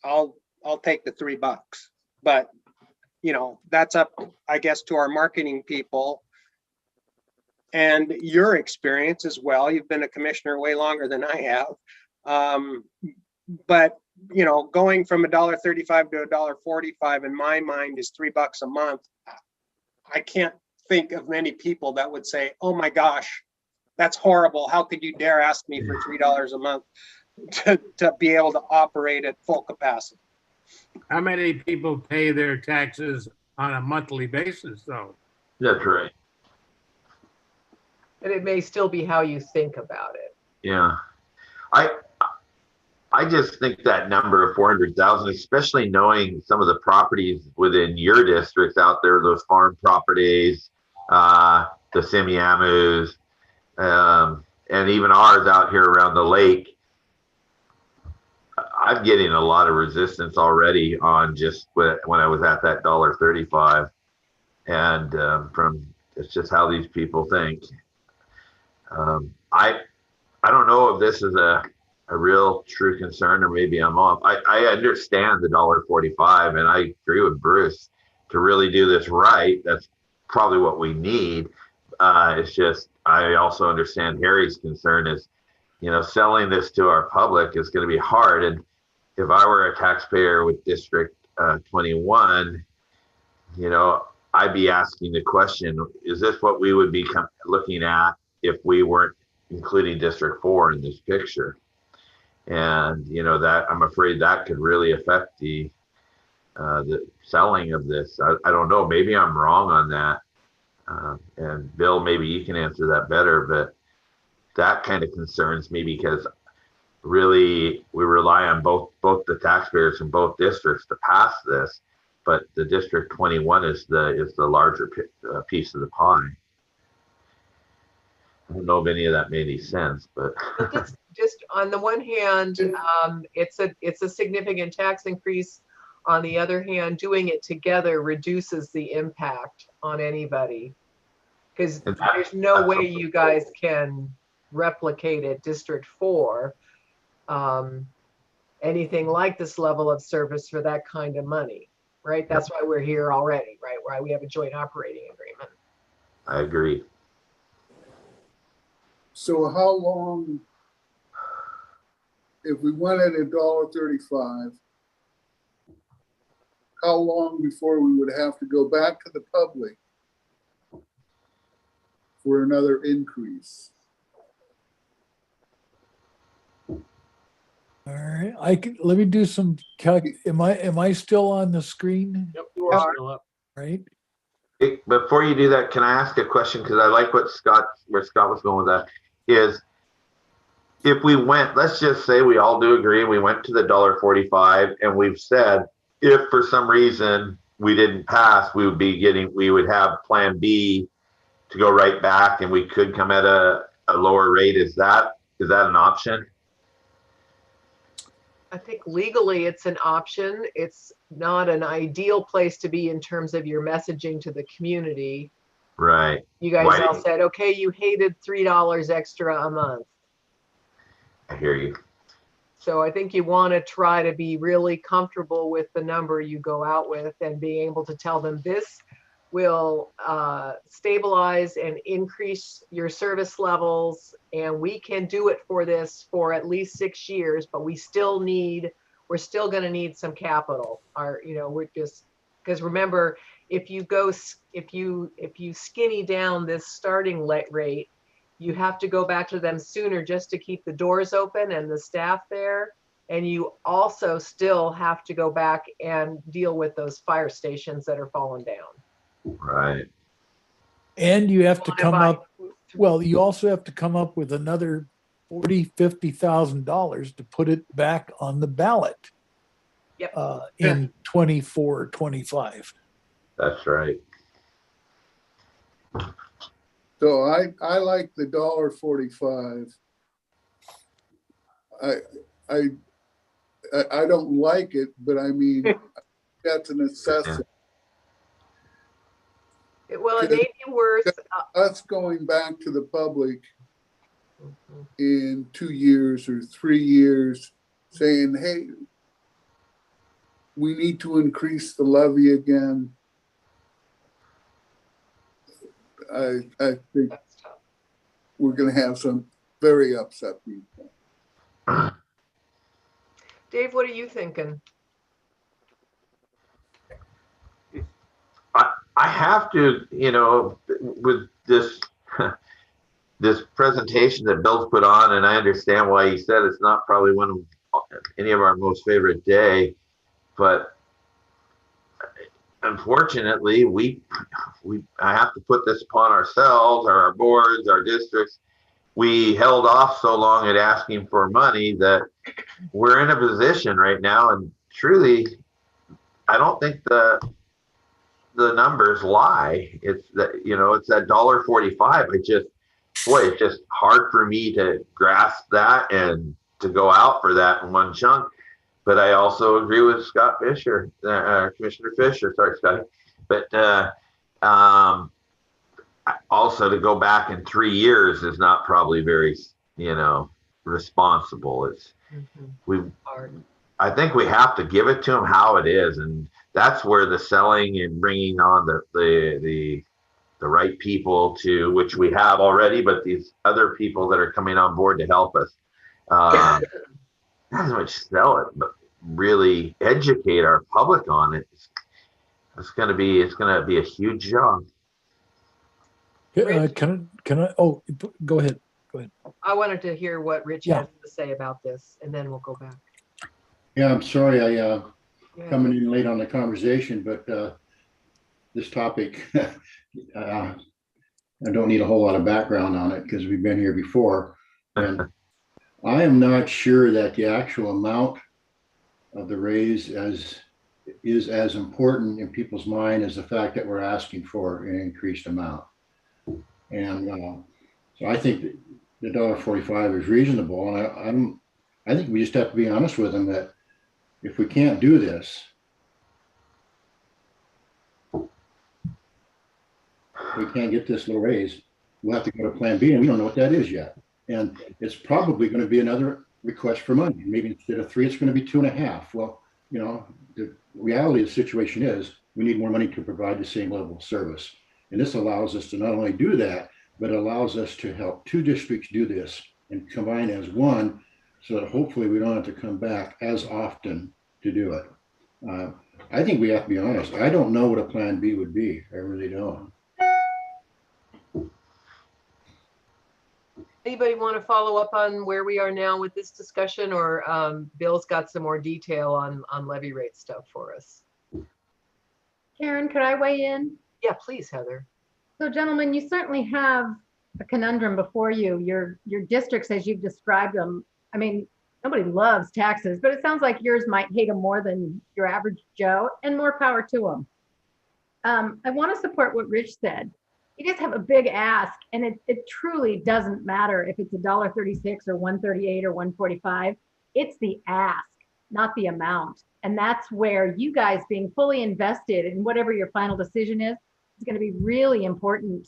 I'll take the $3, but you know, that's up, I guess, to our marketing people and your experience as well. You've been a commissioner way longer than I have. But you know, going from $1.35 to $1.45 in my mind is $3 a month. I can't think of many people that would say, oh my gosh, that's horrible. How could you dare ask me for $3 a month to be able to operate at full capacity? How many people pay their taxes on a monthly basis though? That's right. And it may still be how you think about it. Yeah. I just think that number of 400,000, especially knowing some of the properties within your districts out there, those farm properties, the Semiamus, and even ours out here around the lake, I'm getting a lot of resistance already on just when I was at that $1.35, and from it's just how these people think. I don't know if this is a real true concern, or maybe I'm off. I understand the $1.45, and I agree with Bruce to really do this right. That's probably what we need. It's just, I also understand Harry's concern is, you know, selling this to our public is going to be hard. And if I were a taxpayer with District 21, you know, I'd be asking the question, is this what we would be looking at if we weren't including District 4 in this picture? And, you know, that I'm afraid that could really affect the selling of this. I don't know, maybe I'm wrong on that. And Bill, maybe you can answer that better, but that kind of concerns me because really, we rely on both the taxpayers in both districts to pass this, but the District 21 is the larger piece of the pie. I don't know if any of that made any sense, but Well, just on the one hand, it's a significant tax increase. On the other hand, doing it together reduces the impact on anybody, because there's no way you guys can replicate at District 4 anything like this level of service for that kind of money, right? That's why we're here already, right? Why we have a joint operating agreement. I agree. So how long, if we went at $1.35, how long before we would have to go back to the public for another increase? All right, let me do some am I still on the screen? Yep, You we're are. still up. Right? Before you do that, can I ask a question? Because I like where Scott was going with that. Is if we went, let's just say we all do agree, we went to the $1.45, and we've said if for some reason we didn't pass, we would have Plan B to go right back, and we could come at a lower rate. Is that an option? I think legally it's an option. It's not an ideal place to be in terms of your messaging to the community. Right. You guys Why- all said, okay, you hated $3 extra a month. I hear you. So I think you want to try to be really comfortable with the number you go out with and being able to tell them this will stabilize and increase your service levels. And we can do it for this for at least 6 years, but we're still going to need some capital. Because remember, if you skinny down this starting rate, you have to go back to them sooner just to keep the doors open and the staff there. And you also still have to go back and deal with those fire stations that are falling down. Right. And you have to come up, well, you also have to come up with another $40,000-$50,000 to put it back on the ballot. Yep. In 24, 25. That's right. So I like the $1.45. I don't like it, but I mean, that's a necessity. Well, it may be worth. Us going back to the public in 2 years or 3 years saying, hey, we need to increase the levy again. I think That's tough. we're going to have some very upset people. Dave, what are you thinking? I have to, with this this presentation that Bill's put on, and I understand why he said it's not probably one of any of our most favorite day, but unfortunately, I have to put this upon ourselves, our boards, our districts. We held off so long at asking for money that we're in a position right now, and truly, I don't think the numbers lie. It's that, it's that $1.45. It's just hard for me to grasp that and to go out for that in one chunk. But I also agree with Scott Fisher, Commissioner Fisher. Sorry, Scotty. But also to go back in 3 years is not probably very, responsible. I think we have to give it to them how it is, and that's where the selling and bringing on the right people to, which we have already, but these other people that are coming on board to help us, not as much sell it, but really educate our public on it. It's going to be a huge job. Can I? Oh, go ahead. I wanted to hear what Rich Yeah. has to say about this, and then we'll go back. Yeah, I'm sorry I Yeah. coming in late on the conversation, but this topic, I don't need a whole lot of background on it because we've been here before. And I am not sure that the actual amount of the raise is as important in people's mind as the fact that we're asking for an increased amount. And so I think that the $1.45 is reasonable. And I think we just have to be honest with them that if we can't do this, we can't get this little raise, we'll have to go to plan B, and we don't know what that is yet. And it's probably going to be another request for money. Maybe instead of 3, it's going to be 2.5. Well, you know, the reality of the situation is we need more money to provide the same level of service. And this allows us to not only do that, but it allows us to help 2 districts do this and combine as one, so that hopefully we don't have to come back as often to do it. I think we have to be honest. I don't know what a plan B would be. I really don't. Anybody want to follow up on where we are now with this discussion, or Bill's got some more detail on levy rate stuff for us? Karen, could I weigh in? Yeah, please, Heather. So gentlemen, you certainly have a conundrum before you. Your districts, as you've described them, I mean, nobody loves taxes, but it sounds like yours might hate them more than your average Joe, and more power to them. I want to support what Rich said. You guys have a big ask, and it truly doesn't matter if it's $1.36 or $1.38 or $1.45. It's the ask, not the amount. And that's where you guys being fully invested in whatever your final decision is going to be really important.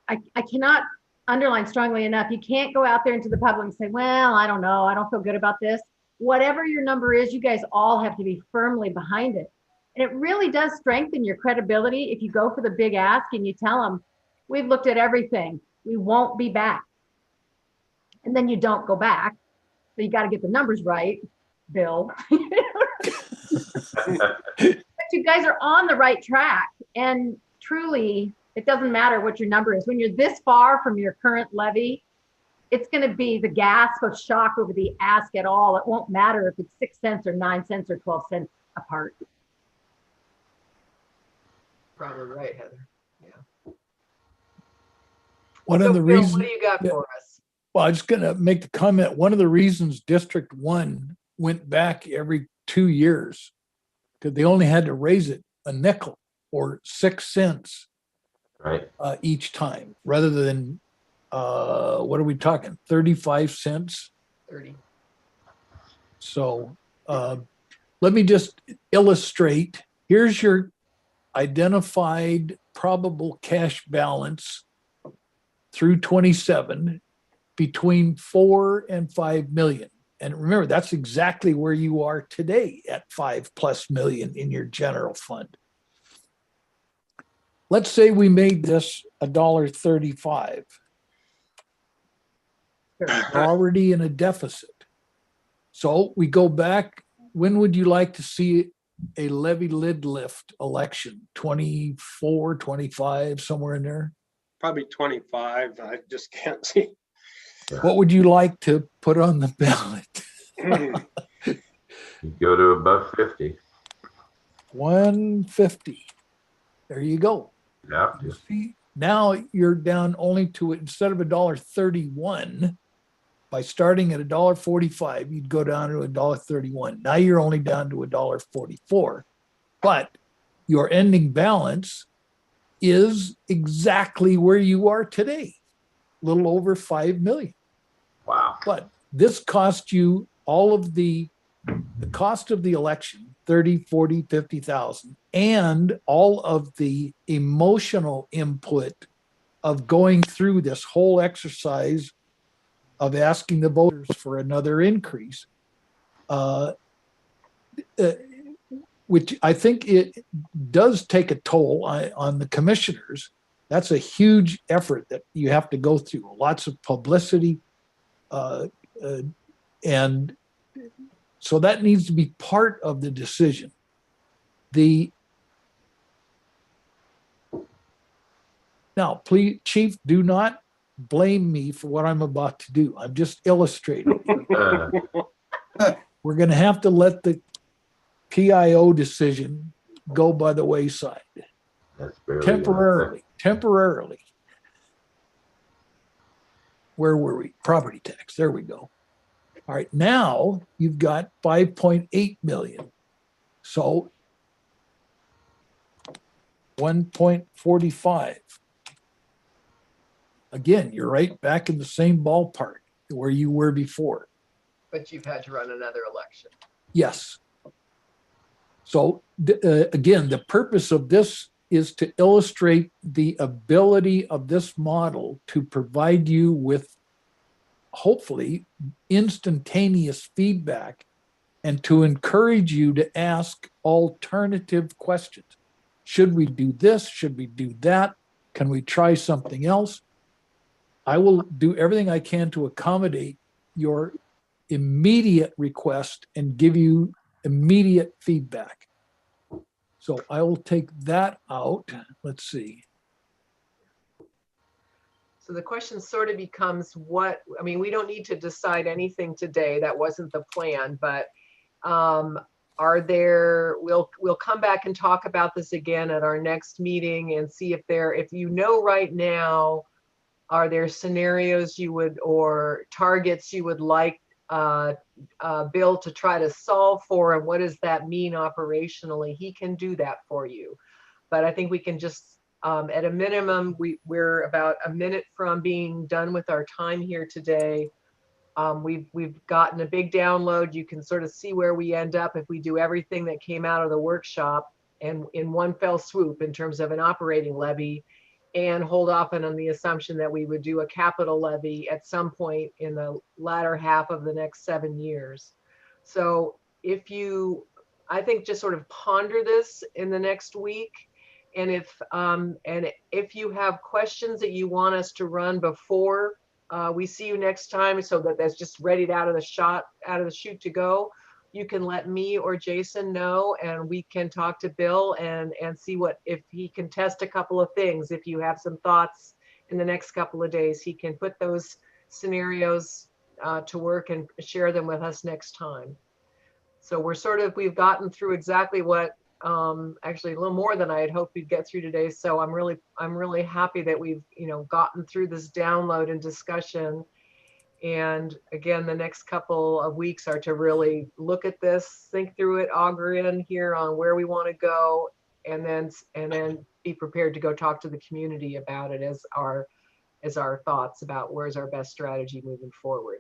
I cannot underline strongly enough. You can't go out there into the public and say, well, I don't know, I don't feel good about this. Whatever your number is, you guys all have to be firmly behind it. And it really does strengthen your credibility if you go for the big ask and you tell them, we've looked at everything, we won't be back. And then you don't go back. So you got to get the numbers right, Bill. But you guys are on the right track. And truly, it doesn't matter what your number is. When you're this far from your current levy, it's going to be the gasp of shock over the ask at all. It won't matter if it's 6 cents or 9 cents or 12 cents apart. Probably right, Heather. Yeah. One So, of the Bill, reasons, what do you got for us? well, I'm just going to make the comment. One of the reasons District 1 went back every 2 years, because they only had to raise it a nickel or 6 cents Right. each time, rather than, what are we talking, 35 cents? 30. So let me just illustrate. Here's your identified probable cash balance through 27 between 4 and 5 million. And remember, that's exactly where you are today at 5+ million in your general fund. Let's say we made this $1.35. We're already in a deficit. So we go back. When would you like to see a levy lid lift election? 24, 25, somewhere in there? Probably 25. I just can't see. What would you like to put on the ballot? You go to above 50. 150. There you go. Yeah. You see, now you're down only to, instead of $1.31, by starting at $1.45, you'd go down to $1.31. Now you're only down to $1.44, but your ending balance is exactly where you are today, a little over 5 million. Wow. But this cost you all of the cost of the election, 30, 40, 50,000, and all of the emotional input of going through this whole exercise of asking the voters for another increase, which I think it does take a toll on the commissioners. That's a huge effort that you have to go through, lots of publicity. And so that needs to be part of the decision. Now, please, Chief, do not blame me for what I'm about to do. I'm just illustrating. We're going to have to let the PIO decision go by the wayside. That's barely Temporarily. Where were we? Property tax. There we go. All right, now you've got 5.8 million. So 1.45. Again, you're right back in the same ballpark where you were before. But you've had to run another election. Yes. So again, the purpose of this is to illustrate the ability of this model to provide you with hopefully instantaneous feedback and to encourage you to ask alternative questions. Should we do this? Should we do that? Can we try something else? I will do everything I can to accommodate your immediate request and give you immediate feedback. So I will take that out. Let's see. So the question sort of becomes what, I mean, we don't need to decide anything today. That wasn't the plan, but are there, we'll come back and talk about this again at our next meeting and see if if you know right now, are there scenarios you would, or targets you would like Bill to try to solve for, and what does that mean operationally? He can do that for you. But I think we can just, at a minimum, we're about a minute from being done with our time here today. We've gotten a big download. You can sort of see where we end up if we do everything that came out of the workshop and in one fell swoop in terms of an operating levy, and hold off on the assumption that we would do a capital levy at some point in the latter half of the next 7 years. So if you, I think, just sort of ponder this in the next week. And if you have questions that you want us to run before we see you next time, so that's just ready out of the chute to go, you can let me or Jason know, and we can talk to Bill and see if he can test a couple of things. If you have some thoughts in the next couple of days, he can put those scenarios to work and share them with us next time. So we've gotten through exactly what, actually a little more than I had hoped we'd get through today. So I'm really happy that we've, gotten through this download and discussion. And again, the next couple of weeks are to really look at this, think through it, augur in here on where we want to go, and then be prepared to go talk to the community about it as our thoughts about where's our best strategy moving forward.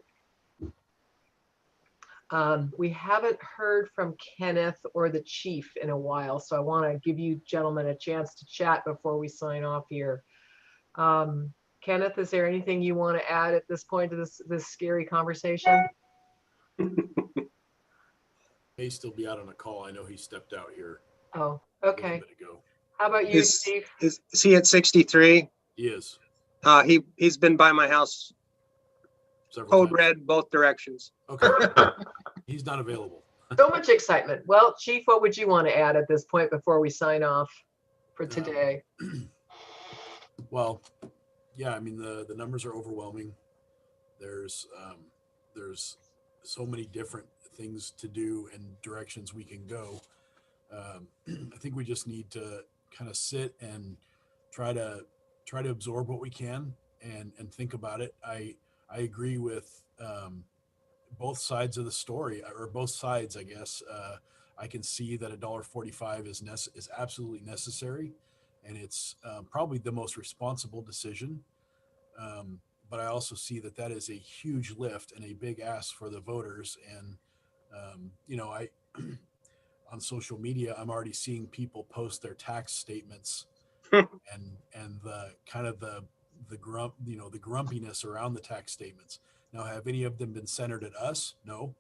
We haven't heard from Kenneth or the chief in a while, so I want to give you gentlemen a chance to chat before we sign off here. Kenneth, is there anything you want to add at this point to this scary conversation? May still be out on a call. I know he stepped out here Oh, a little okay. bit ago. How about you, Is Steve? he at 63? He is. He's been by my house, Several code times. red both directions. Okay. He's not available. So much excitement. Well, Chief, what would you want to add at this point before we sign off for today? Well, yeah, I mean, the numbers are overwhelming. There's so many different things to do and directions we can go. I think we just need to kind of sit and try to absorb what we can and think about it. I agree with both sides of the story, or both sides, I guess. I can see that $1.45 is absolutely necessary, and it's probably the most responsible decision. But I also see that is a huge lift and a big ask for the voters. And I on social media, I'm already seeing people post their tax statements and the kind of the grumpiness around the tax statements. Now, have any of them been centered at us? No,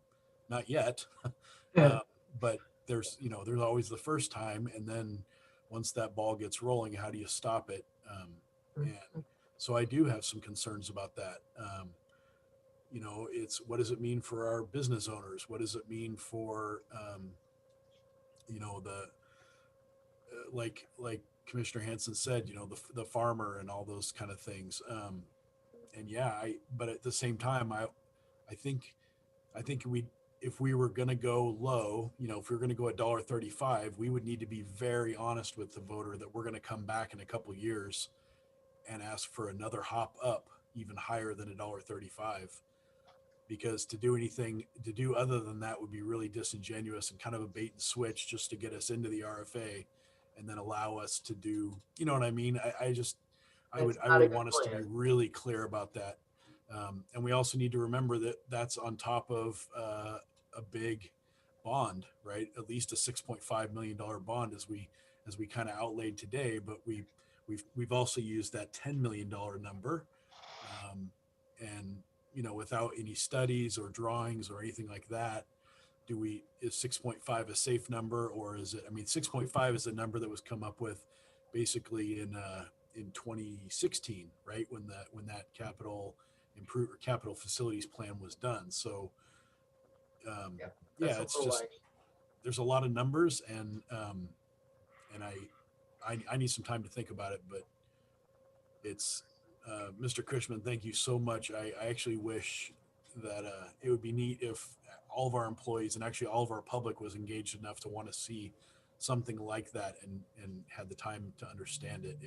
not yet. But there's always the first time, and then once that ball gets rolling, how do you stop it? And so I do have some concerns about that. It's, what does it mean for our business owners? What does it mean for like Commissioner Hansen said, the farmer and all those kind of things. But at the same time, I think if we were going to go low, if we were going to go at $1.35, we would need to be very honest with the voter that we're going to come back in a couple of years and ask for another hop up even higher than $1.35. because to do other than that would be really disingenuous and kind of a bait and switch just to get us into the RFA and then allow us to do, you know what I mean? I That's not a would good want us to be plan. really clear about that. And we also need to remember that that's on top of a big bond, right? At least a $6.5 million bond as we kind of outlaid today, but we've also used that $10 million number. And, you know, without any studies or drawings or anything like that, is 6.5 a safe number, or is it, I mean, 6.5 is a number that was come up with basically in 2016, right? When that capital facilities plan was done. So, Yep, yeah, that's a it's little just, light. there's a lot of numbers and I need some time to think about it, but it's, Mr. Cushman, thank you so much. I actually wish that it would be neat if all of our employees and actually all of our public was engaged enough to want to see something like that and had the time to understand it.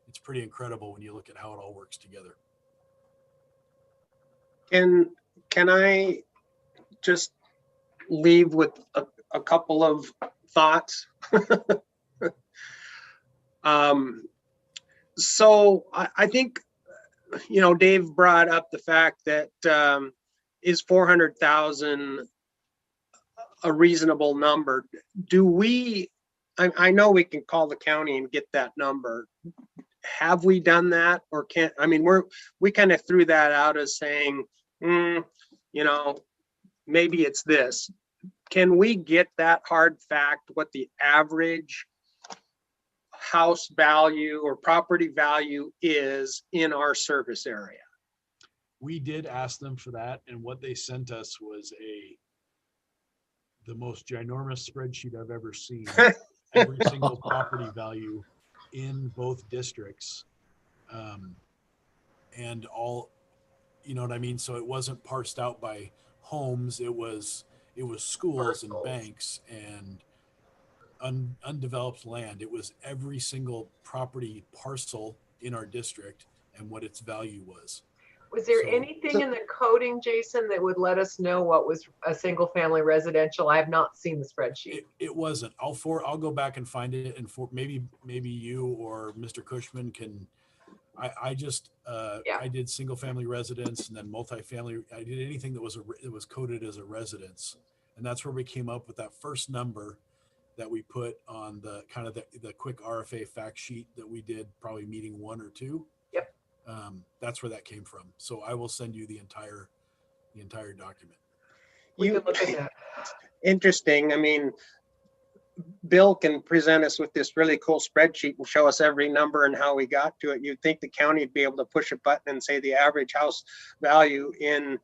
It's pretty incredible when you look at how it all works together. Can I just leave with a couple of thoughts? So I think, you know, Dave brought up the fact that is 400,000 a reasonable number? Do we, I know we can call the county and get that number. Have we done that, or can't? I mean, we kind of threw that out as saying, you know, maybe it's this. Can we get that hard fact, what the average house value or property value is in our service area? We did ask them for that, and what they sent us was the most ginormous spreadsheet I've ever seen. Every single property value in both districts, and all, you know what I mean? So it wasn't parsed out by homes. It was schools and Parcels. banks and undeveloped land. It was every single property parcel in our district and what its value was. Was there So- anything in the coding, Jason, that would let us know what was a single family residential? I have not seen the spreadsheet. It wasn't. I'll go back and find it, and maybe you or Mr. Cushman can. I just Yeah. I did single family residence and then multifamily. I did anything that was coded as a residence, and that's where we came up with that first number that we put on the kind of the quick RFA fact sheet that we did, probably meeting 1 or 2. Yep. That's where that came from. So I will send you the entire document. We can look at that. Interesting. I mean, Bill can present us with this really cool spreadsheet and show us every number and how we got to it. You'd think the county would be able to push a button and say the average house value in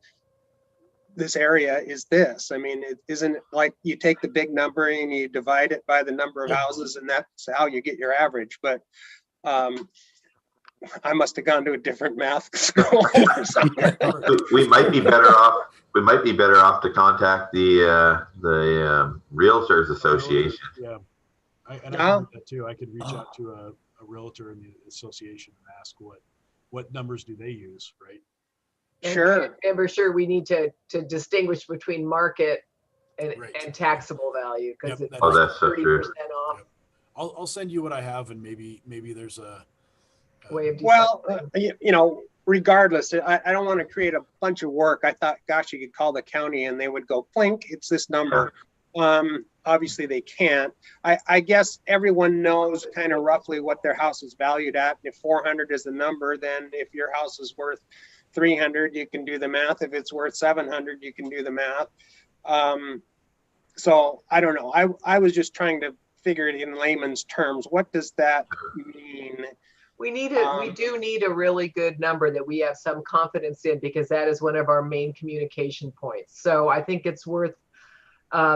this area is this. I mean, it isn't like you take the big number and you divide it by the number of houses and that's how you get your average. But I must have gone to a different math school or something. We might be better off. We might be better off to contact the Realtors Association. Yeah, I can do that too. I could reach out to a realtor in the association and ask what numbers do they use, right? And Sure. remember, sure, we need to distinguish between market and, Right. and taxable value, because Yep, it's Oh, that's so true. 30% off. Yep. I'll send you what I have, and maybe there's a Way of Well, deciphering. you know, regardless, I don't want to create a bunch of work. I thought, gosh, you could call the county and they would go, plink, it's this number. Obviously they can't. I guess everyone knows kind of roughly what their house is valued at. If 400 is the number, then if your house is worth 300, you can do the math. If it's worth 700, you can do the math. So I don't know. I was just trying to figure it in layman's terms. What does that mean? We do need a really good number that we have some confidence in, because that is one of our main communication points. So I think it's worth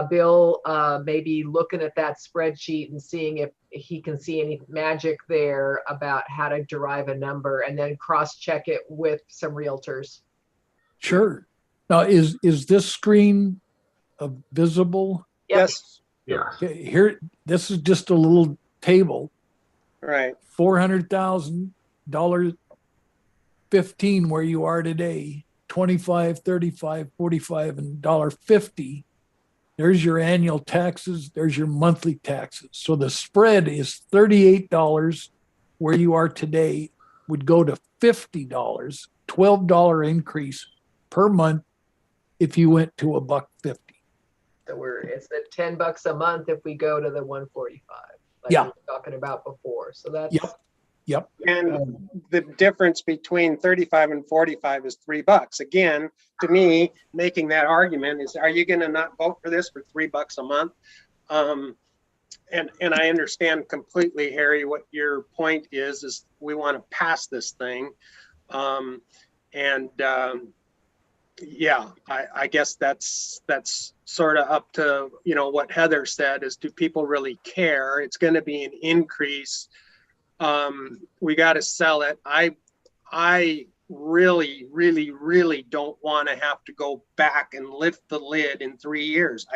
Bill maybe looking at that spreadsheet and seeing if he can see any magic there about how to derive a number, and then cross-check it with some realtors. Sure. Now, is this screen visible? Yep. Yes, Yeah. Okay, here, this is just a little table. right. $400,000, 15 where you are today, $1.25, $35, $45, and $1.50. There's your annual taxes. There's your monthly taxes. So the spread is $38 where you are today would go to $50, $12 increase per month if you went to $1.50. So it's at $10 a month if we go to the 145, like Yeah. we were talking about before. So that's Yep. And the difference between 35 and 45 is $3. Again, to me, making that argument is, are you going to not vote for this for $3 a month? And I understand completely, Harry, what your point is we want to pass this thing. Yeah, I guess that's sort of up to, what Heather said is, do people really care? It's going to be an increase. We got to sell it. I really, really, really don't want to have to go back and lift the lid in 3 years.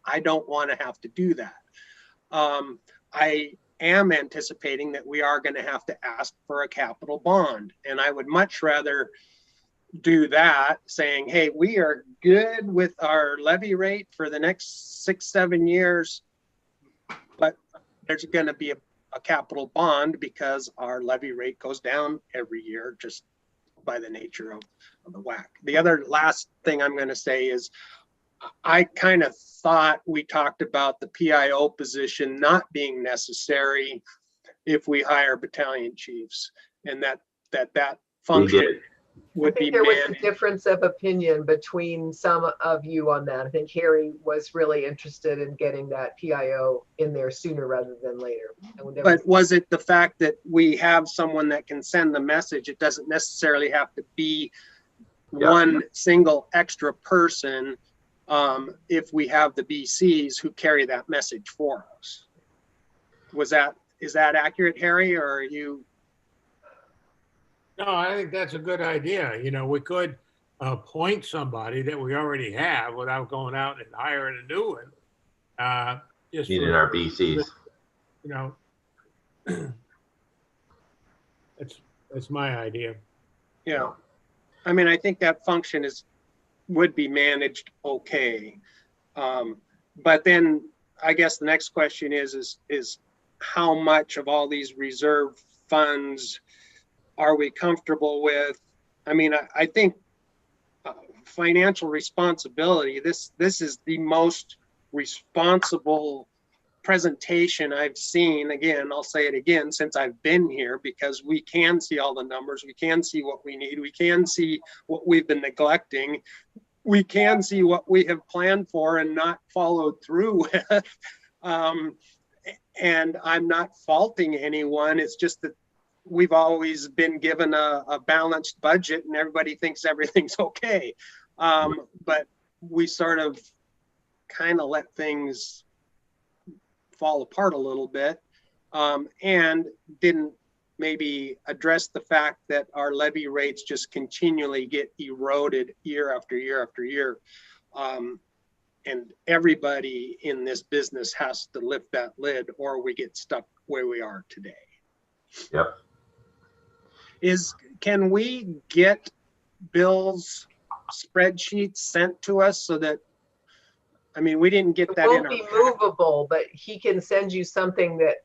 I don't want to have to do that. I am anticipating that we are going to have to ask for a capital bond, and I would much rather do that, saying, hey, we are good with our levy rate for the next 6-7 years, but there's going to be a capital bond because our levy rate goes down every year just by the nature of the WAC. The other last thing I'm going to say is, I kind of thought we talked about the PIO position not being necessary if we hire battalion chiefs, and that function would be there was a managed. difference of opinion between some of you on that. I think Harry was really interested in getting that PIO in there sooner rather than later. But was it the fact that we have someone that can send the message? It doesn't necessarily have to be one single extra person. If we have the BCs who carry that message for us. Is that accurate, Harry, or are you? No, I think that's a good idea. We could appoint somebody that we already have without going out and hiring a new one. Just Needed our BCs. That's my idea. Yeah. I mean, I think that function would be managed okay. But then I guess the next question is how much of all these reserve funds are we comfortable with? I mean, I think financial responsibility, this is the most responsible presentation I've seen. Again, I'll say it again, since I've been here, because we can see all the numbers, we can see what we need, we can see what we've been neglecting, we can see what we have planned for and not followed through with. And I'm not faulting anyone. It's just that we've always been given a balanced budget and everybody thinks everything's okay. But we sort of kind of let things fall apart a little bit, and didn't maybe address the fact that our levy rates just continually get eroded year after year after year. And everybody in this business has to lift that lid or we get stuck where we are today. Yep. Can we get Bill's spreadsheets sent to us so that, I mean, we didn't get It that in won't our be packet. movable, but he can send you something that,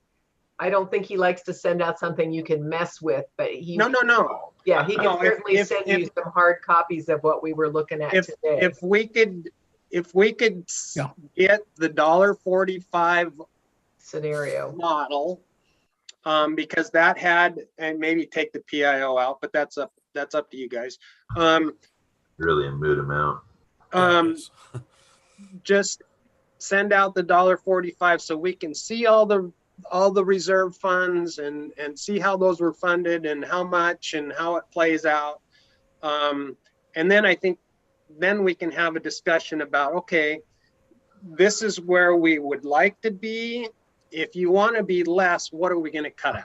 I don't think he likes to send out something you can mess with, but he. No. Yeah, he can No, certainly if- send you some hard copies of what we were looking at today. If we could Yeah. get the $1.45 Scenario. model, because that had, and maybe take the PIO out, but that's up to you guys. Really a moot amount. Just send out the $1.45 so we can see all the reserve funds and see how those were funded and how much and how it plays out. And then I think then we can have a discussion about, okay, this is where we would like to be. If you want to be less, what are we going to cut out?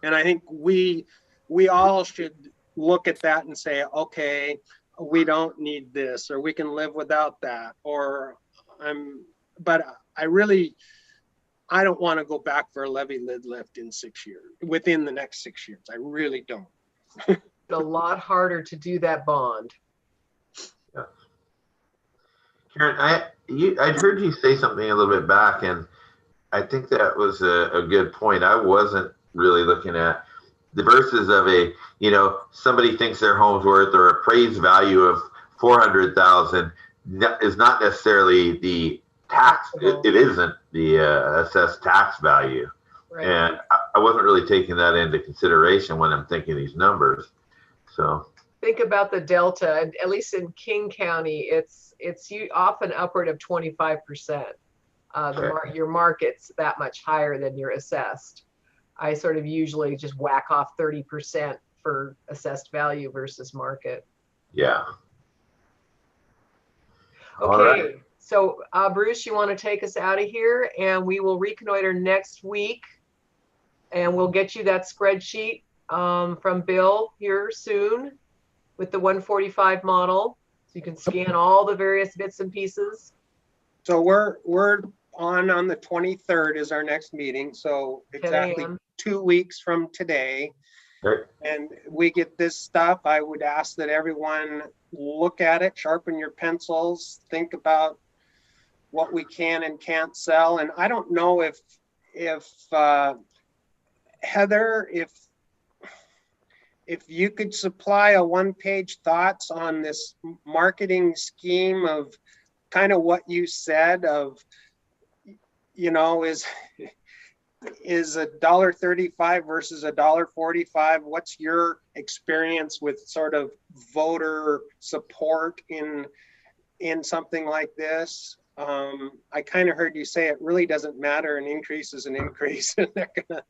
And I think we all should look at that and say, okay, we don't need this, or we can live without that, or but I don't want to go back for a levy lid lift in 6 years, within the next 6 years. I really don't. a lot harder to do that bond. Karen, I'd heard you say something a little bit back, and I think that was a good point. I wasn't really looking at the verses of somebody thinks their home's worth or appraised value of 400,000 is not necessarily the tax. It isn't the assessed tax value. Right. And I wasn't really taking that into consideration when I'm thinking these numbers. So think about the delta. At least in King County, it's often upward of 25%. Your market's that much higher than your assessed. I sort of usually just whack off 30% for assessed value versus market. Yeah. Okay, right. So Bruce, you want to take us out of here, and we will reconnoiter next week, and we'll get you that spreadsheet from Bill here soon with the 145 model, so you can scan all the various bits and pieces. So we're on the 23rd is our next meeting. So exactly 2 weeks from today. Okay. And we get this stuff. I would ask that everyone look at it, sharpen your pencils, think about what we can and can't sell. And I don't know if Heather, if you could supply a one-page thoughts on this marketing scheme of kind of what you said of, is $1.35 versus $1.45. What's your experience with sort of voter support in something like this? I kind of heard you say it really doesn't matter. An increase is an increase. And they're gonna,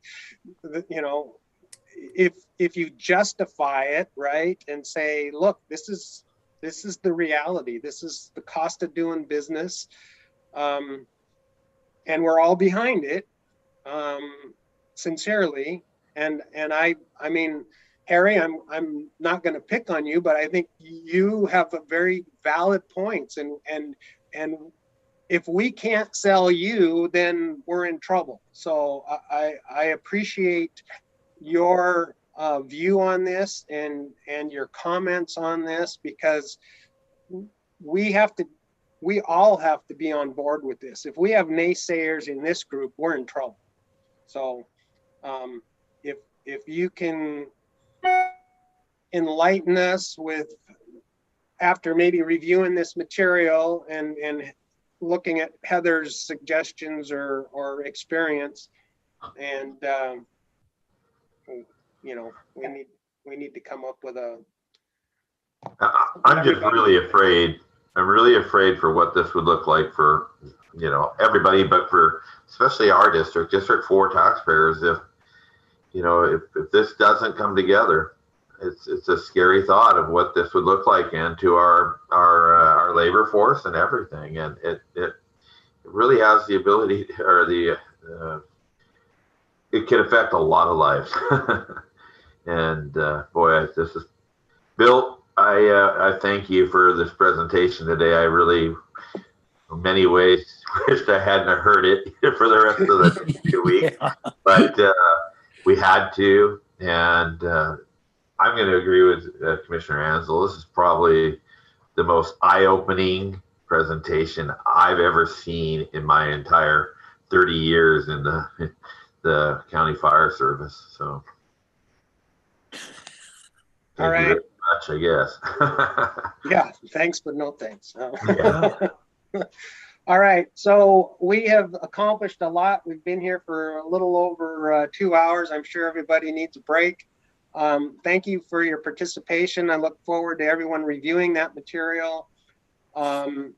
if you justify it, right, and say, look, this is the reality. This is the cost of doing business, and we're all behind it. Sincerely, and I mean, Harry, I'm not going to pick on you, but I think you have a very valid points, and if we can't sell you, then we're in trouble. So I appreciate your view on this and your comments on this, because we all have to be on board with this. If we have naysayers in this group, we're in trouble. So if you can enlighten us with, after maybe reviewing this material and looking at Heather's suggestions or experience, and we need to come up with a. I'm just really afraid. I'm really afraid for what this would look like for everybody, but for especially our district 4 taxpayers. If this doesn't come together, it's a scary thought of what this would look like, and to our labor force and everything. And it really has the ability, or it can affect a lot of lives. And boy, this is Bill. I thank you for this presentation today. I really, in many ways, wished I hadn't heard it for the rest of the 2 weeks, but we had to. And I'm going to agree with Commissioner Ansel. This is probably the most eye-opening presentation I've ever seen in my entire 30 years in the county fire service. So, all right. Much, I guess. Yeah, thanks, but no thanks. Yeah. All right, so we have accomplished a lot. We've been here for a little over 2 hours. I'm sure everybody needs a break. Thank you for your participation. I look forward to everyone reviewing that material and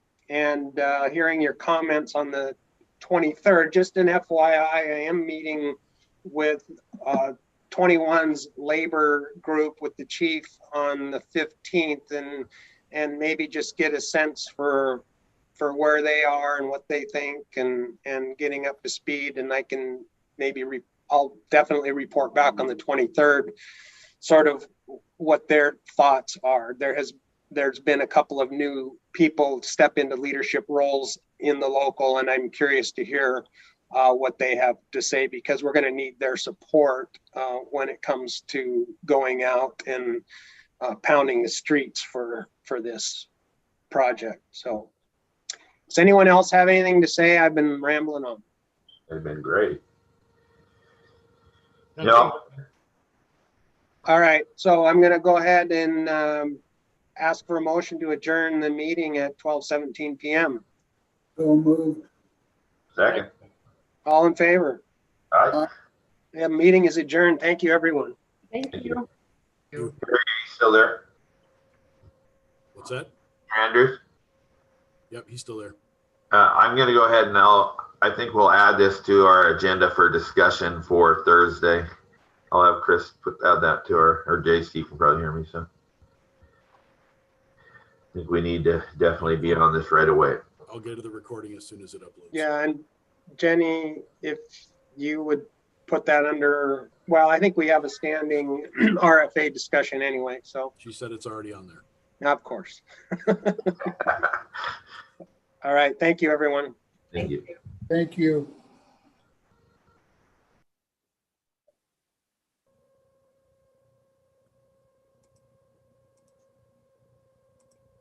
hearing your comments on the 23rd. Just an FYI, I am meeting with 21's labor group with the chief on the 15th, and maybe just get a sense for where they are and what they think, and getting up to speed. And I can maybe I'll definitely report back on the 23rd sort of what their thoughts are. There's been a couple of new people step into leadership roles in the local, and I'm curious to hear what they have to say, because we're going to need their support when it comes to going out and pounding the streets for this project. So does anyone else have anything to say? I've been rambling on. It's been great. That's Yeah. All right, so I'm going to go ahead and ask for a motion to adjourn the meeting at 12:17 p.m. So moved. Second. All in favor? All right. The meeting is adjourned. Thank you, everyone. Thank Thank you. You still there, What's that? Andrews? Yep, he's still there. I'm going to go ahead and I think we'll add this to our agenda for discussion for Thursday. I'll have Chris add that to or JC can probably hear me. So I think we need to definitely be on this right away. I'll get to the recording as soon as it uploads. Yeah, and Jenny, if you would put that under, well, I think we have a standing RFA discussion anyway, so She said it's already on there. of course. All right, thank you, everyone. Thank you. Thank you.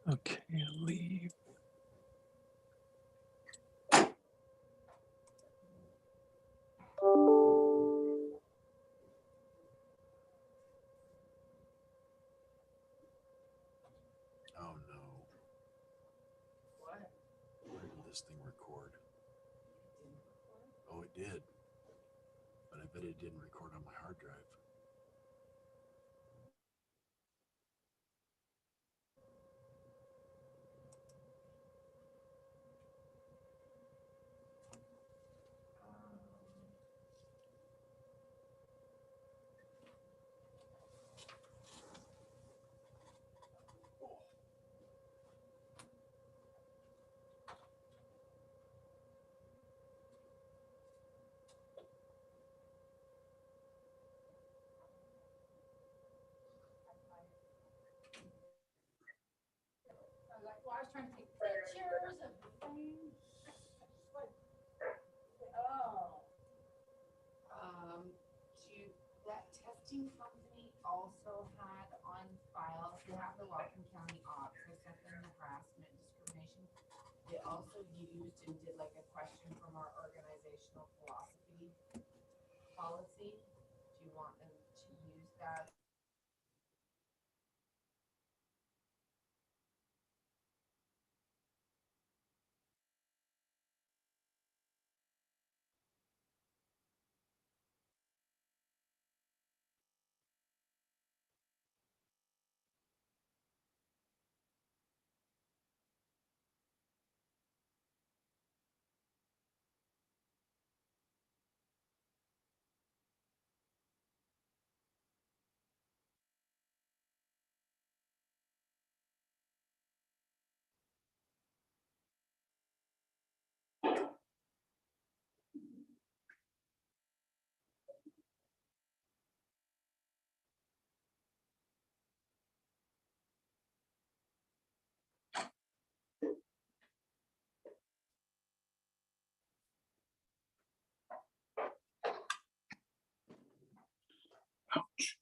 Okay, leave. Oh no. Where did this thing record? Oh, it did. But I bet it didn't record on my hard drive. I was trying to take pictures of the thing. Oh. That testing company also had on file, if you have the Whatcom County ops, I sent them the harassment discrimination. They also used and did like a question from our organizational philosophy policy. Do you want them to use that? Ouch.